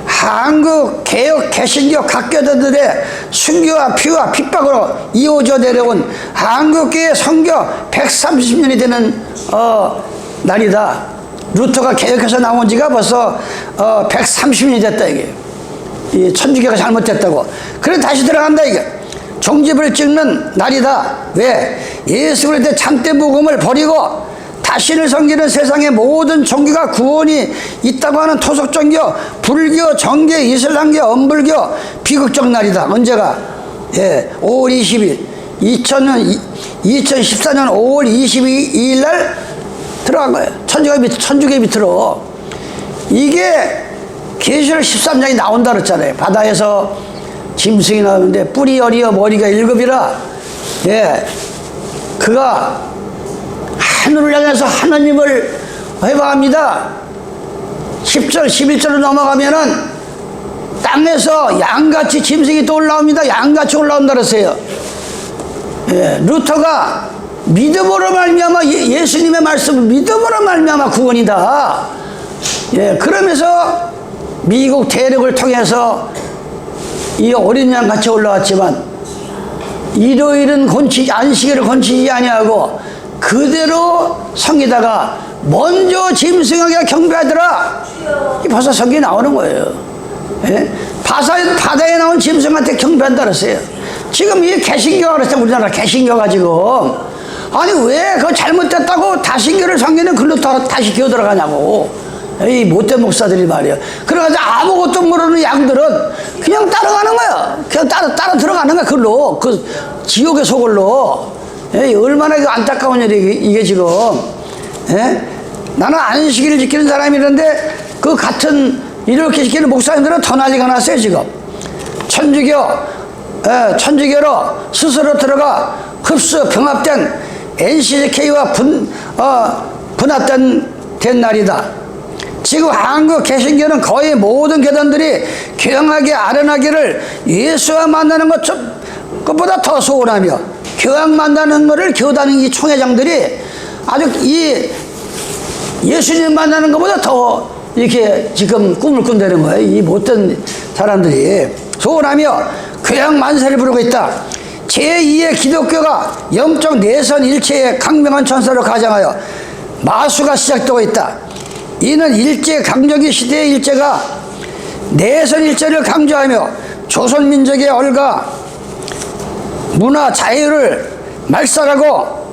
한국 개혁 개신교 각교도들의 순교와 피와 핍박으로 이어져 내려온 한국교회 선교 130년이 되는 날이다. 루터가 개혁해서 나온 지가 벌써 130년이 됐다 이게. 이 천주교가 잘못됐다고. 그래 다시 들어간다 이게. 종집을 찍는 날이다. 왜? 예수 그리스도의 참된 복음을 버리고 다신을 섬기는 세상의 모든 종교가 구원이 있다고 하는 토속 종교, 불교, 정교, 이슬람교, 엄불교 비극적 날이다. 언제가? 5월 20일 2014년 5월 22일 날 들어간 거예요. 천주교 밑으로. 이게 계시록 13장이 나온다 그랬잖아요. 바다에서 짐승이 나오는데 뿔이 열이여 머리가 7이라 그가 하늘을 향해서 하나님을 회방합니다. 10절 11절로 넘어가면은 땅에서 양같이 짐승이 또 올라옵니다. 양같이 올라온다 그랬어요. 루터가 믿음으로 말미암아 예수님의 말씀을 믿음으로 말미암아 구원이다. 그러면서 미국 대륙을 통해서 이 어린 양 같이 올라왔지만 일요일은 안식일을 건치지 아니하고 그대로 성기다가 먼저 짐승에게 경배하더라. 벌써 성경에 나오는 거예요. 바다에 나온 짐승한테 경배한다 그랬어요. 지금 이 개신교가 그랬어요. 우리나라 개신교가 지금 아니 왜 그거 잘못됐다고 다신교를 섬기는 글로 다시 기어 들어가냐고. 이 못된 목사들이 말이야. 그래가지고 아무것도 모르는 양들은 그냥 따라가는 거야. 그냥 따라 들어가는 거야. 글로 그 지옥의 소굴로. 얼마나 안타까운 일이 이게 지금. 나는 안식일을 지키는 사람이런데 그 같은 이렇게 지키는 목사님들은 더 난리가 났어요 지금. 천주교로 스스로 들어가 흡수 병합된 NCK와 분합된 날이다. 지금 한국 개신교는 거의 모든 교단들이 교양하게 아련하기를 예수와 만나는 것보다 더 소원하며 교양 만나는 것을 교단 이 총회장들이 아주 이 예수님 만나는 것보다 더 이렇게 지금 꿈을 꾼다는 거예요. 이 못된 사람들이 소원하며 교양 만세를 부르고 있다. 제2의 기독교가 영적 내선 일체의 강명한 천사로 가장하여 마수가 시작되고 있다. 이는 일제 강점기 시대의 일제가 내선 일제를 강조하며 조선민족의 얼가 문화 자유를 말살하고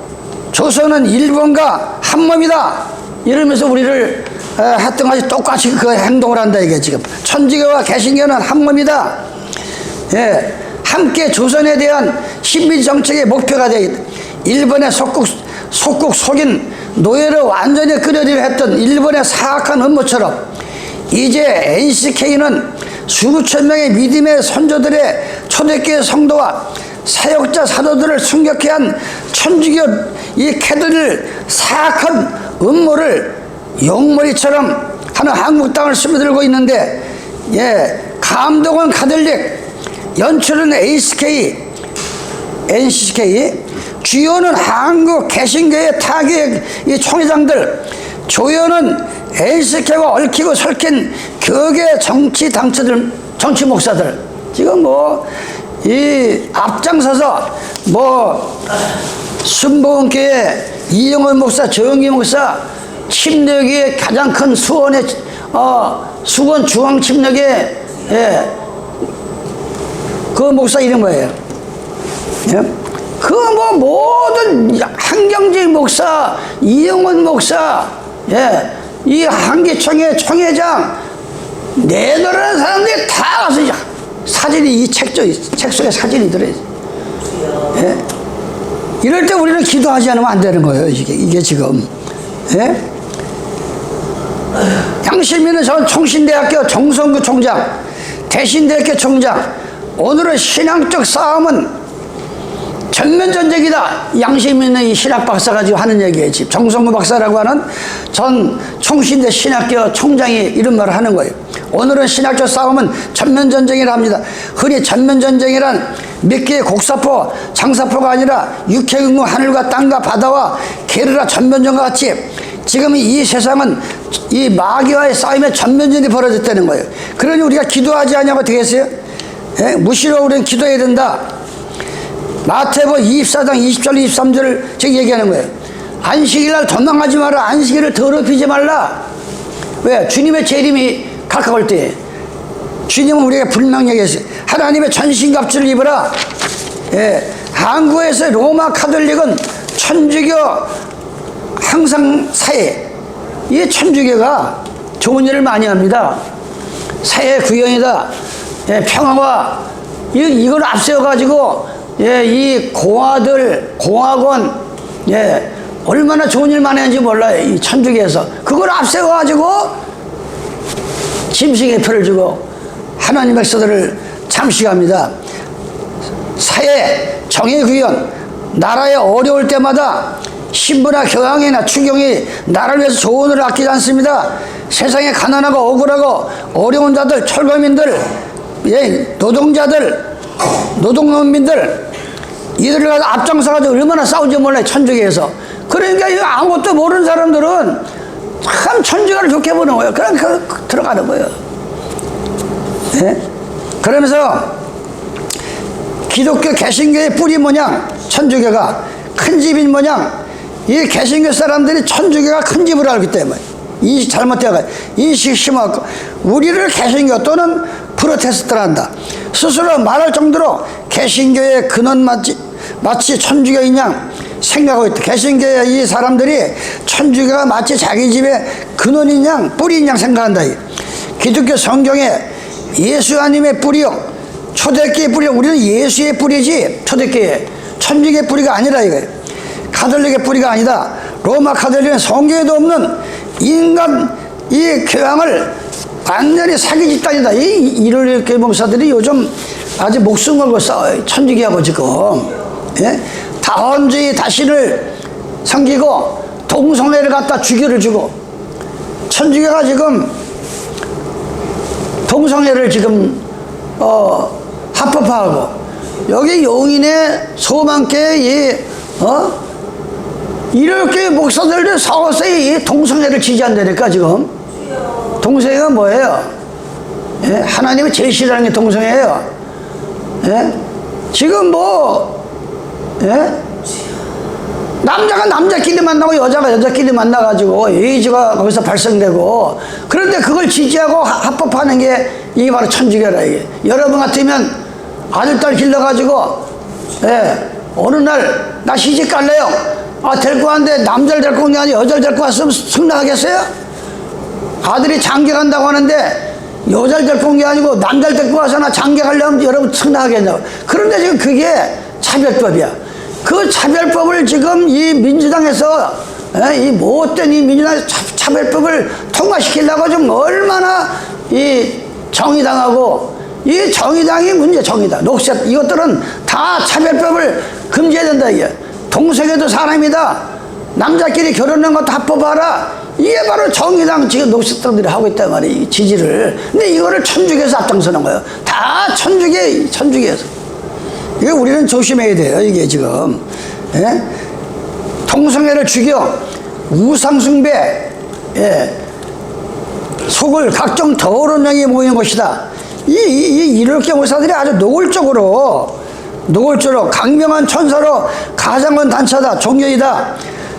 조선은 일본과 한몸이다 이러면서 우리를 했던 것이 똑같이 그 행동을 한다 이게 지금. 천주교와 개신교는 한몸이다. 예, 함께 조선에 대한 식민 정책의 목표가 되어 있다. 일본의 속국 속인 노예를 완전히 끌어들여 했던 일본의 사악한 음모처럼 이제 NCK는 수천 명의 믿음의 선조들의 초대교회 성도와 사역자 사도들을 순격해 한 천주교 이 캐들을 사악한 음모를 용머리처럼 하는 한국 땅을 스며들고 있는데, 예, 감독은 카톨릭, 연출은 NCK, 주요는 한국 개신교의 타계 이 총회장들, 조연은 NCK와 얽히고 설킨 교계 정치 당처들, 정치 목사들. 지금 이 앞장서서 순복음교회 이영원 목사, 정기 목사, 침례교회 가장 큰 수원 중앙 침례교회, 예, 그 목사 이름 뭐예요? 예? 모든 한경직 목사, 이영원 목사, 예, 이 한기총회 총회장 내노라는 사람들이 다 가서 사진이 이 책 속에 사진이 들어있어요. 예? 이럴 때 우리는 기도하지 않으면 안 되는 거예요. 이게 지금. 예? 양심있는 전 총신대학교 정성구 총장, 대신대학교 총장, 오늘은 신앙적 싸움은 전면전쟁이다. 양심 있는 이 신학 박사가 지금 하는 얘기예요. 지금 정성구 박사라고 하는 전 총신대 신학교 총장이 이런 말을 하는 거예요. 오늘은 신학적 싸움은 전면전쟁이라 합니다. 흔히 전면전쟁이란 몇 개의 곡사포, 장사포가 아니라 육해근무 하늘과 땅과 바다와 게르라 전면전과 같이 지금 이 세상은 이 마귀와의 싸움에 전면전이 벌어졌다는 거예요. 그러니 우리가 기도하지 않냐고 되겠어요? 예? 무시로 우리는 기도해야 된다. 마태복음 24장 20절 23절을 저기 얘기하는 거예요. 안식일날 도망가지 마라. 안식일을 더럽히지 말라. 왜? 주님의 재림이 가까울 때 주님은 우리에게 분명히 얘기했어요. 하나님의 전신갑주를 입으라. 예, 한국에서 로마 카톨릭은 천주교 항상 사회, 이 천주교가 좋은 일을 많이 합니다. 사회 구현이다. 예, 평화와 이걸 앞세워가지고, 예, 이 공학원, 예, 얼마나 좋은 일 많이 하는지 몰라요. 이 천주교에서 그걸 앞세워가지고 짐승의 표를 주고 하나님의 백성들을 잠식합니다. 사회 정의구현, 나라에 어려울 때마다 신부나 교황이나 추경이 나라를 위해서 조언을 아끼지 않습니다. 세상에 가난하고 억울하고 어려운 자들, 철거민들, 예, 노동자들, 노동농민들 이들을 가서 앞장서가지고 얼마나 싸운지 몰라요. 천주교에서. 그러니까 아무것도 모르는 사람들은 참 천주교를 좋게 보는 거예요. 그냥 들어가는 거예요. 네? 그러면서 기독교 개신교의 뿌리 모양 천주교가 큰 집인 모양 이 개신교 사람들이 천주교가 큰 집으로 알기 때문에 인식 잘못되어가지고 인식 심하고 우리를 개신교 또는 프로테스트를 한다. 스스로 말할 정도로 개신교의 근원 마치 천주교인 양 생각하고 있다. 개신교의 이 사람들이 천주교가 마치 자기 집의 근원인 양 뿌리인 양 생각한다. 기독교 성경에 예수님의 뿌리요 초대교회의 뿌리요 우리는 예수의 뿌리지 초대교회 천주교의 뿌리가 아니라 이거예요. 가톨릭의 뿌리가 아니다. 로마 가톨릭은 성경에도 없는 인간 이 교황을 완전히 사기 집단이다. 이를 교회 목사들이 요즘 아주 목숨 걸고 싸워요. 천주교하고 지금. 예? 다원주의 다신을 섬기고 동성애를 갖다 주교를 주고 천주교가 지금 동성애를 지금 합법화하고 여기 용인의 소만교회 이렇게 목사들도 싸워서 이 동성애를 지지한다니까 지금. 동성애가 뭐예요? 예? 하나님이 제일 싫어하는 게 동성애예요. 예? 지금 예? 남자가 남자끼리 만나고 여자가 여자끼리 만나가지고 에이즈가 거기서 발생되고 그런데 그걸 지지하고 합법하는 게 이게 바로 천주교라. 이게 여러분 같으면 아들 딸 길러가지고 어느 날 나 시집 갈래요. 데리고 왔는데 남자를 데리고 온 게 아니라 여자를 데리고 왔으면 승낙하겠어요? 아들이 장계 간다고 하는데 여자를 데리고 온 게 아니고 남자를 데리고 와서 나 장계 가려면 여러분 승낙하겠냐고. 그런데 지금 그게 차별법이야. 그 차별법을 지금 이 민주당에서 이 못된 이 민주당의 차별법을 통과시키려고 좀 얼마나 이 정의당하고 이 정의당이 문제. 정의당 녹색 이것들은 다 차별법을 금지해야 된다. 이게 동성애도 사람이다. 남자끼리 결혼한 거 다 뽑아라. 이게 바로 정의당 지금 녹색당들이 하고 있단 말이에요. 지지를. 근데 이거를 천주교에서 앞장서는 거예요. 다 천주교에서. 이거 우리는 조심해야 돼요. 이게 지금 동성애를 죽여 우상숭배 속을 각종 더러운 영이 모이는 것이다. 이럴 경우사들이 아주 노골적으로 강명한 천사로 가장한 단체다. 종교이다.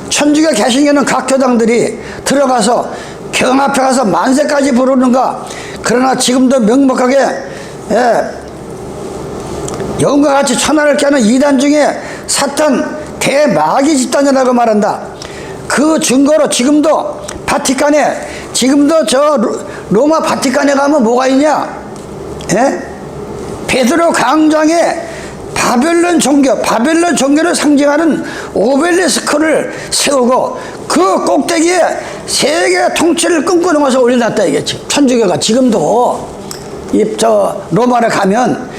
천주교 개신교는 각 교당들이 들어가서 경 앞에 가서 만세까지 부르는가. 그러나 지금도 명백하게 영과 같이 천하를 깨는 이단 중에 사탄 대마귀 집단이라고 말한다. 그 증거로 지금도 바티칸에 저 로마 바티칸에 가면 뭐가 있냐? 베드로 광장에 바벨론 종교를 상징하는 오벨리스크를 세우고 그 꼭대기에 세계 통치를 꿈꾸는 것을 올려놨다. 이게 천주교가 지금도 저 로마를 가면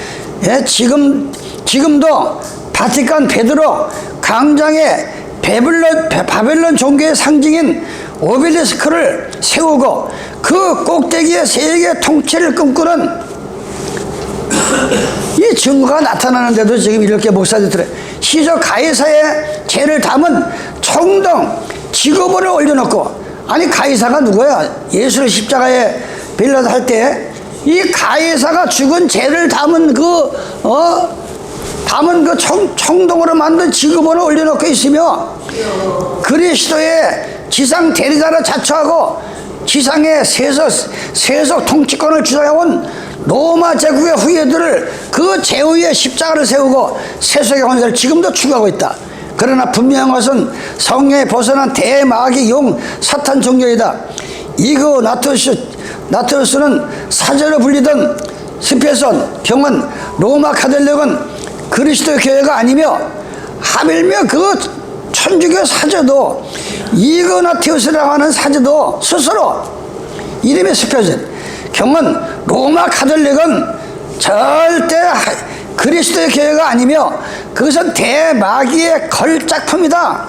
지금도 바티칸 베드로 광장에 바벨론 종교의 상징인 오벨리스크를 세우고 그 꼭대기에 세계 통치를 꿈꾸는 이 증거가 나타나는데도 지금 이렇게 목사들이 시저 가이사의 죄를 담은 청동 직업을 올려놓고, 아니 가이사가 누구야? 예수를 십자가에 빌려서 할 때 이 가이사가 죽은 죄를 담은 청동으로 만든 직업을 올려놓고 있으며 그리스도의 지상 대리자를 자처하고 지상의 세속 통치권을 주장해온 로마 제국의 후예들을 그 제후의 십자가를 세우고 세속의 권세를 지금도 추구하고 있다. 그러나 분명한 것은 성령에 벗어난 대마귀 용 사탄 종교이다. 이그 나트루스는 사제로 불리던 스페손 경은 로마 카톨릭은 그리스도의 교회가 아니며 하물며 그 천주교 사제도 이그나티우스라고 하는 사제도 스스로 이름이 스페손 경은 로마 카톨릭은 절대 그리스도의 교회가 아니며 그것은 대마귀의 걸작품이다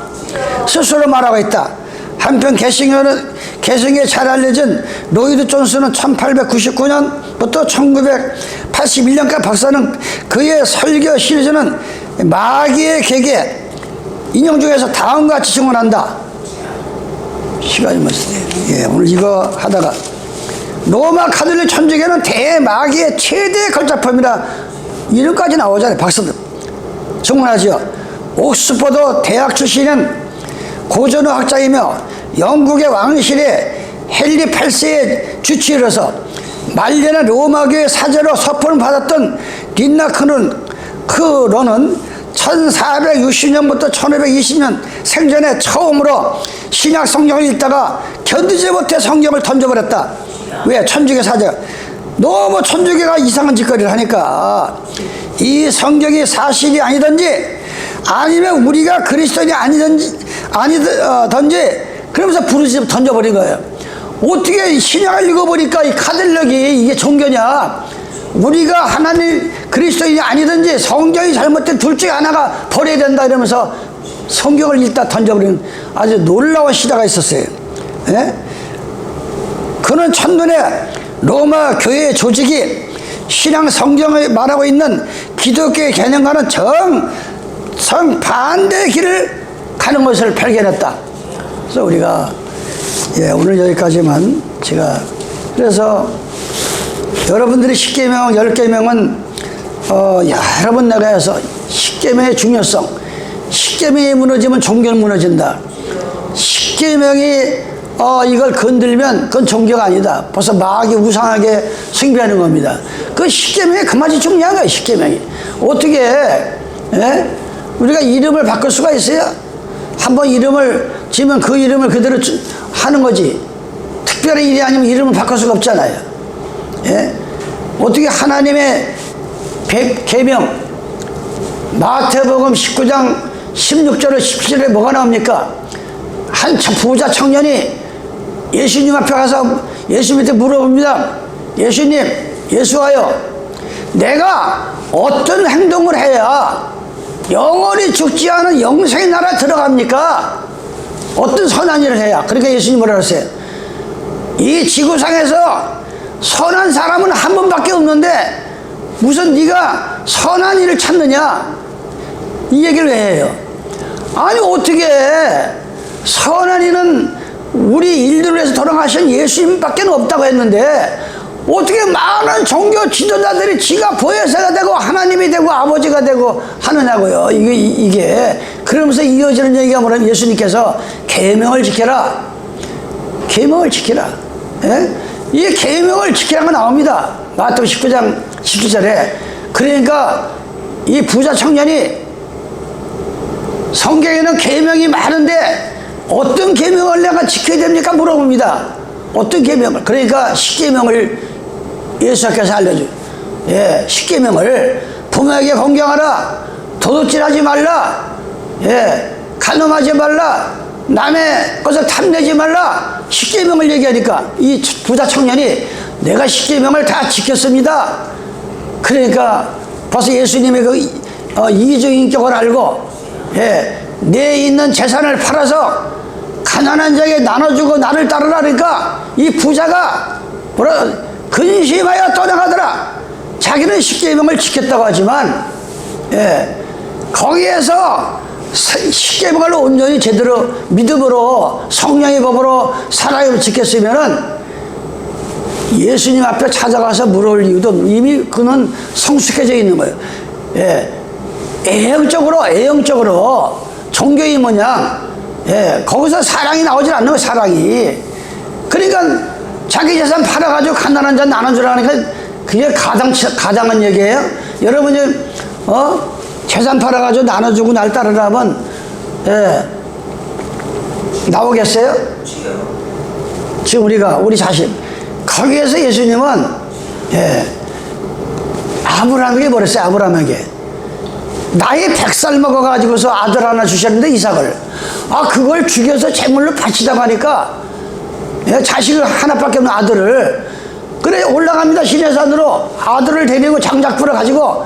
스스로 말하고 있다. 한편 개신교에 잘 알려진 로이드 존스는 1899년부터 1981년까지 박사는 그의 설교 시리즈는 마귀의 계계 인용 중에서 다음과 같이 증언한다. 시간이 멋있네요. 오늘 이거 하다가 로마 카톨릭 천주교는 대마귀의 최대 걸작품이다. 이름까지 나오잖아요. 박사들 증언하죠. 옥스퍼드 대학 출신인 고전의 학자이며 영국의 왕실의 헨리 8세의 주치로서 말년에 로마교회 사제로 서폰을 받았던 린나크는 1460년부터 1520년 생전에 처음으로 신약 성경을 읽다가 견디지 못해 성경을 던져버렸다. 왜? 천주교 사제가 너무 천주교가 이상한 짓거리를 하니까 이 성경이 사실이 아니든지 아니면 우리가 그리스도인이 아니든지 그러면서 부르짖어 던져버린 거예요. 어떻게 신약을 읽어보니까 이 카톨릭이 이게 종교냐? 우리가 하나님 그리스도인이 아니든지 성경이 잘못된 둘 중에 하나가 버려야 된다 이러면서 성경을 읽다 던져버리는 아주 놀라운 시대가 있었어요. 그는 첫눈에 로마 교회 조직이 신앙 성경을 말하고 있는 기독교의 개념과는 정반대의 길을 가는 것을 발견했다. 그래서 우리가 오늘 여기까지만 제가 그래서 여러분들이 10계명 10계명은 여러 번 내가 해서 10계명의 중요성 10계명이 무너지면 종교는 무너진다. 10계명이 이걸 건들면 그건 종교가 아니다. 벌써 마귀 우상하게 숭배하는 겁니다. 그 십계명이 그마치 중요한 거예요. 십계명이 어떻게 우리가 이름을 바꿀 수가 있어요? 한번 이름을 지으면 그 이름을 그대로 하는 거지. 특별한 일이 아니면 이름을 바꿀 수가 없잖아요. 어떻게 하나님의 계명 마태복음 19장 16절에 17절에 뭐가 나옵니까? 한 부자 청년이 예수님 앞에 가서 예수님한테 물어봅니다. 예수님, 예수하여 내가 어떤 행동을 해야 영원히 죽지 않은 영생의 나라에 들어갑니까? 어떤 선한 일을 해야? 그러니까 예수님 뭐라 그랬어요? 이 지구상에서 선한 사람은 한 분밖에 없는데 무슨 네가 선한 일을 찾느냐? 이 얘기를 왜 해요? 아니 어떻게 선한 일은 우리 일들을 위해서 돌아가신 예수님밖에 없다고 했는데 어떻게 많은 종교 지도자들이 지가 보혜사가 되고 하나님이 되고 아버지가 되고 하느냐고요. 이게 그러면서 이어지는 얘기가 뭐냐면 예수님께서 계명을 지켜라. 계명을 지키라. 이 계명을 지키라가 나옵니다. 마태복음 19장 17절에. 그러니까 이 부자 청년이 성경에는 계명이 많은데 어떤 계명을 내가 지켜야 됩니까? 물어봅니다. 어떤 계명을? 그러니까 십계명을 예수께서 알려줘요. 십계명을 부모에게 공경하라, 도둑질하지 말라, 간음하지 말라, 남의 것을 탐내지 말라. 십계명을 얘기하니까 이 부자 청년이 내가 십계명을 다 지켰습니다. 그러니까 벌써 예수님의 그 이기적인격을 알고 내 있는 재산을 팔아서 가난한 자에게 나눠주고 나를 따르라니까 이 부자가 뭐라 근심하여 떠나가더라. 자기는 십계명을 지켰다고 하지만 거기에서 십계명을 온전히 제대로 믿음으로 성령의 법으로 살아야 지켰으면은 예수님 앞에 찾아가서 물어볼 이유도 이미 그는 성숙해져 있는 거예요. 애형적으로 종교이 뭐냐? 거기서 사랑이 나오질 않는 거예요. 사랑이. 그러니까 자기 재산 팔아가지고 가난한 자 나눠주라 하니까 그게 가당한 얘기예요. 여러분이 재산 팔아가지고 나눠주고 날 따르라면 나오겠어요? 지금 우리 자신 거기에서 예수님은 아브라함에게 뭐랬어요? 아브라함에게 나이 100살 먹어가지고서 아들 하나 주셨는데 이삭을 그걸 죽여서 제물로 바치자고 하니까 자식을 하나밖에 없는 아들을 그래 올라갑니다. 시내산으로 아들을 데리고 장작불을 가지고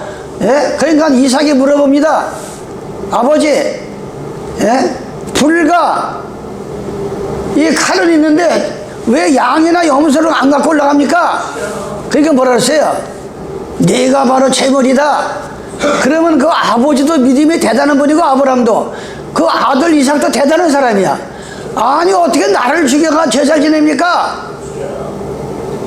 그러니까 이삭이 물어봅니다. 아버지 불과 이 칼은 있는데 왜 양이나 염소를 안 갖고 올라갑니까? 그러니까 뭐라 그랬어요? 네가 바로 제물이다. 그러면 그 아버지도 믿음이 대단한 분이고 아브라함도 그 아들 이삭도 대단한 사람이야. 아니 어떻게 나를 죽여가 제사 지냅니까?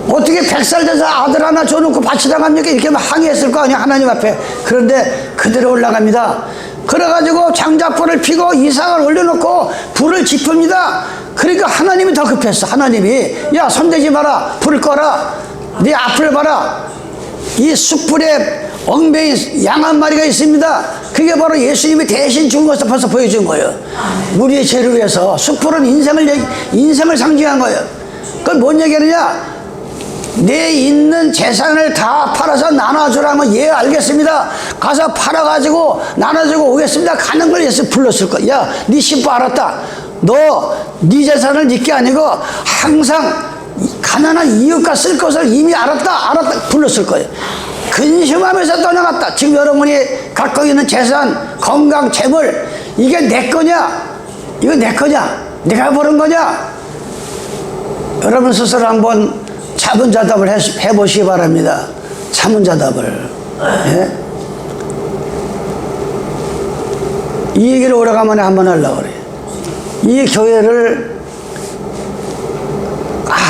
어떻게 100살 돼서 아들 하나 줘놓고 바치당합니까? 이렇게 항의했을 거 아니야 하나님 앞에. 그런데 그대로 올라갑니다. 그래가지고 장작불을 피고 이삭을 올려놓고 불을 지핍니다. 그러니까 하나님이 더 급했어. 하나님이 야 손대지 마라. 불을 꺼라. 네 앞을 봐라. 이 숯불에 엉배인 양 한 마리가 있습니다. 그게 바로 예수님이 대신 죽은 것을 벌써 보여준 거예요. 우리의 죄를 위해서. 숯불은 인생을 상징한 거예요. 그건 뭔 얘기하느냐? 내 있는 재산을 다 팔아서 나눠주라면 예 알겠습니다. 가서 팔아가지고 나눠주고 오겠습니다. 가는 걸 예수 불렀을 거야. 야, 네 신부 알았다. 너 네 재산을 네게 아니고 항상 가난한 이웃과 쓸 것을 이미 알았다 불렀을 거예요. 근심하면서 떠나갔다. 지금 여러분이 갖고 있는 재산, 건강, 재물 이게 내 거냐? 이거 내 거냐? 내가 버는 거냐? 여러분 스스로 한번 자문자답을 해보시기 바랍니다. 자문자답을. 이 얘기를 오래간만에 한번 하려고 그래요. 이 교회를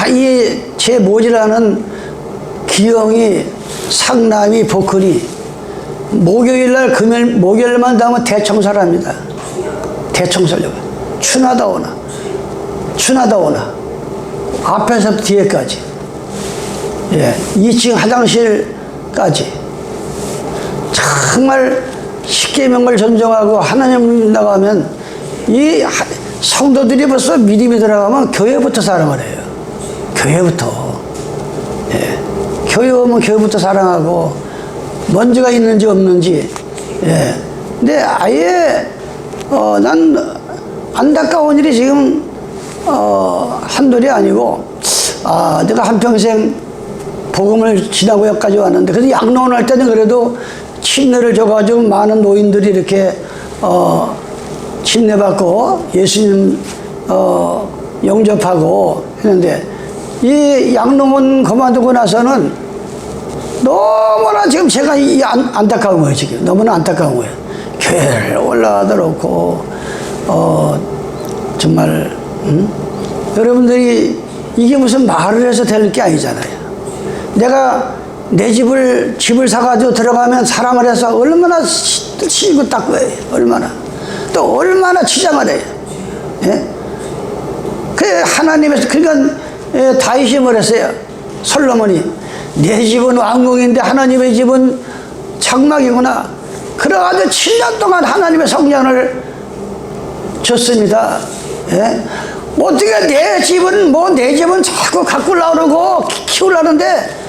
이 제 모지라는 기영이 상남이 복근이 목요일날 목요일만 되면 대청소를 합니다. 대청소를 추나다 오나 앞에서부터 뒤에까지, 2층 화장실까지 정말 십계명을 존중하고 하나님 나가면 이 성도들이 벌써 믿음이 들어가면 교회부터 사랑을 해요. 교회부터. 교회 오면 교회부터 사랑하고 먼지가 있는지 없는지. 근데 아예 난 안타까운 일이 지금 한둘이 아니고 내가 한평생 복음을 지나고 여기까지 왔는데 그래도 양로원 할 때는 그래도 침례를 줘가지고 많은 노인들이 이렇게 침례받고 예수님 영접하고 했는데 이 양로원 그만두고 나서는 너무나 지금 제가 안타까운 거예요. 지금 너무나 안타까운 거예요. 교회를 올라가도록 정말 여러분들이 이게 무슨 말을 해서 될 게 아니잖아요. 내가 내 집을 사가지고 들어가면 사랑을 해서 얼마나 치고 닦고 해요. 얼마나 또 얼마나 치장을 해요. 그 하나님에서 그러니까 다윗이 뭐랬어요? 솔로몬이 내 집은 왕궁인데 하나님의 집은 장막이구나. 그래가지고 7년 동안 하나님의 성전을 줬습니다. 어떻게 내 집은 자꾸 가꾸려고 그러고 키우려는데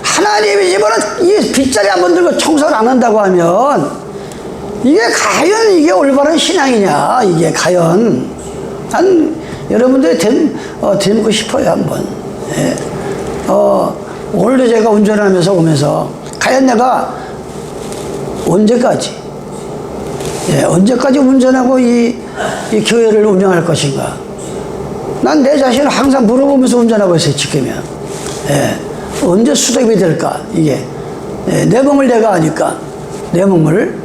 하나님의 집은 이 빗자리 한번 들고 청소를 안 한다고 하면 이게 과연 이게 올바른 신앙이냐. 이게 과연 난 여러분들이 드리고 싶어요. 한번. 오늘도 제가 운전하면서 오면서 과연 내가 언제까지 운전하고 이 교회를 운영할 것인가. 난 내 자신을 항상 물어보면서 운전하고 있어요. 지금이면 언제 수습이 될까. 이게 내 몸을 내가 아니까 내 몸을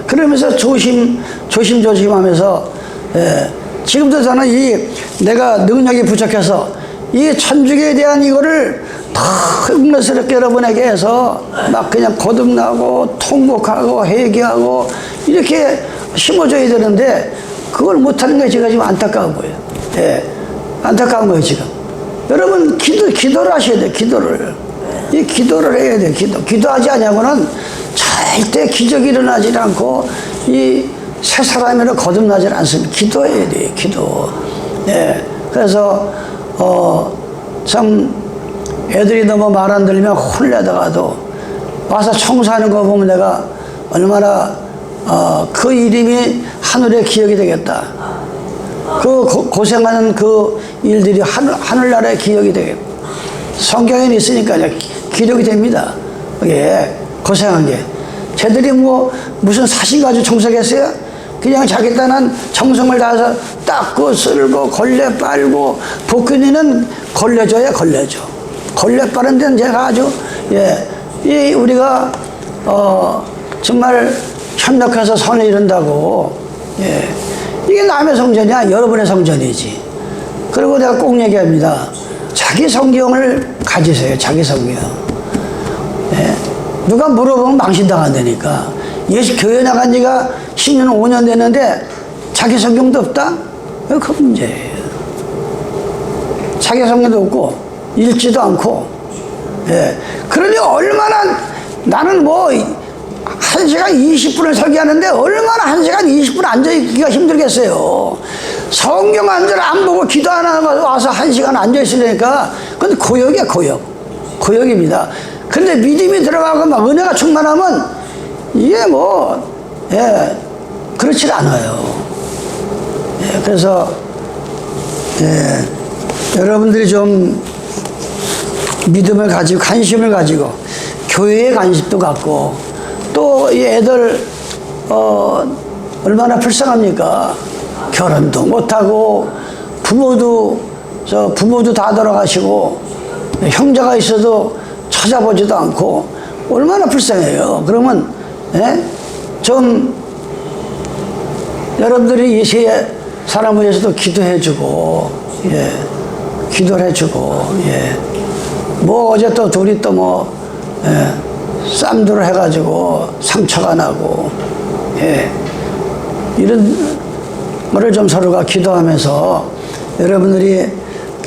그러면서 조심하면서 지금도 저는 내가 능력이 부족해서 이 천주교에 대한 이거를 다 흥미스럽게 여러분에게 해서 막 그냥 거듭나고 통곡하고 회개하고 이렇게 심어줘야 되는데 그걸 못하는 게 제가 지금 안타까운 거예요. 안타까운 거예요. 지금 여러분 기도를 하셔야 돼요. 이 기도를 해야 돼요. 기도하지 않냐고는 절대 기적이 일어나지 않고 이 새 사람으로 거듭나지 않습니다. 기도해야 돼요. 기도. 그래서 참 애들이 너무 말 안 들으면 혼내다가도 와서 청소하는 거 보면 내가 얼마나 그 이름이 하늘에 기억이 되겠다. 그 고생하는 그 일들이 하늘나라에 기억이 되겠다. 성경에 있으니까 기록이 됩니다. 그게 고생한 게. 쟤들이 무슨 사신 가지고 청소했어요? 그냥 자기 딴한 정성을 다해서 닦고 쓸고 걸레 빨고 복근이는 걸레줘야 걸레줘. 걸레 빠른 데는 제가 아주 우리가 정말 협력해서 선을 이룬다고 이게 남의 성전이야. 여러분의 성전이지. 그리고 내가 꼭 얘기합니다. 자기 성경을 가지세요. 자기 성경. 누가 물어보면 망신당한다니까. 교회 나간 지가 10년, 5년 됐는데 자기 성경도 없다? 그 문제예요. 자기 성경도 없고 읽지도 않고. 그러니 얼마나 나는 1시간 20분을 설교하는데 얼마나 1시간 20분 앉아있기가 힘들겠어요. 성경 한 절 안 보고 기도 안 하고 와서 1시간 앉아있으려니까 그건 고역이야. 고역입니다. 근데 믿음이 들어가고 막 은혜가 충만하면 이게 그렇지 않아요. 그래서 여러분들이 좀 믿음을 가지고 관심을 가지고 교회에 관심도 갖고 또 이 애들 얼마나 불쌍합니까? 결혼도 못하고 부모도 다 돌아가시고 형제가 있어도 찾아보지도 않고 얼마나 불쌍해요. 그러면 좀 여러분들이 이 세 사람을 위해서도 기도해주고 기도를 해주고 어제 또 둘이 또 쌈두를 해가지고 상처가 나고 이런 거를 좀 서로가 기도하면서 여러분들이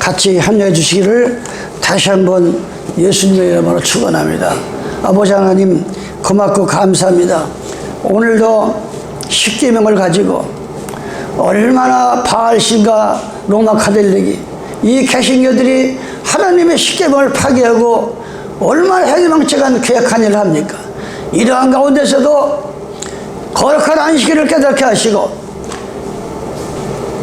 같이 합류해 주시기를 다시 한번 예수님의 이름으로 축원합니다. 아버지 하나님 고맙고 감사합니다. 오늘도 십계명을 가지고 얼마나 바알신과 로마 카톨릭이 이 개신교들이 하나님의 십계명을 파괴하고 얼마나 해기망측한 괴악한 일을 합니까? 이러한 가운데서도 거룩한 안식일을 깨닫게 하시고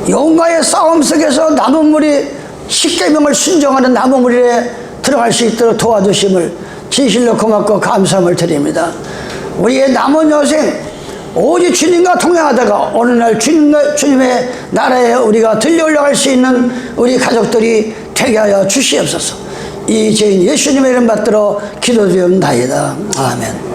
영과의 싸움 속에서 남은 무리 십계명을 순종하는 남은 무리에 들어갈 수 있도록 도와주심을 진실로 고맙고 감사함을 드립니다. 우리의 남은 여생 오직 주님과 동행하다가 어느 날 주님의 나라에 우리가 들려 올라갈 수 있는 우리 가족들이 되게 하여 주시옵소서. 이 죄인 예수님의 이름 받들어 기도드리옵나이다. 아멘.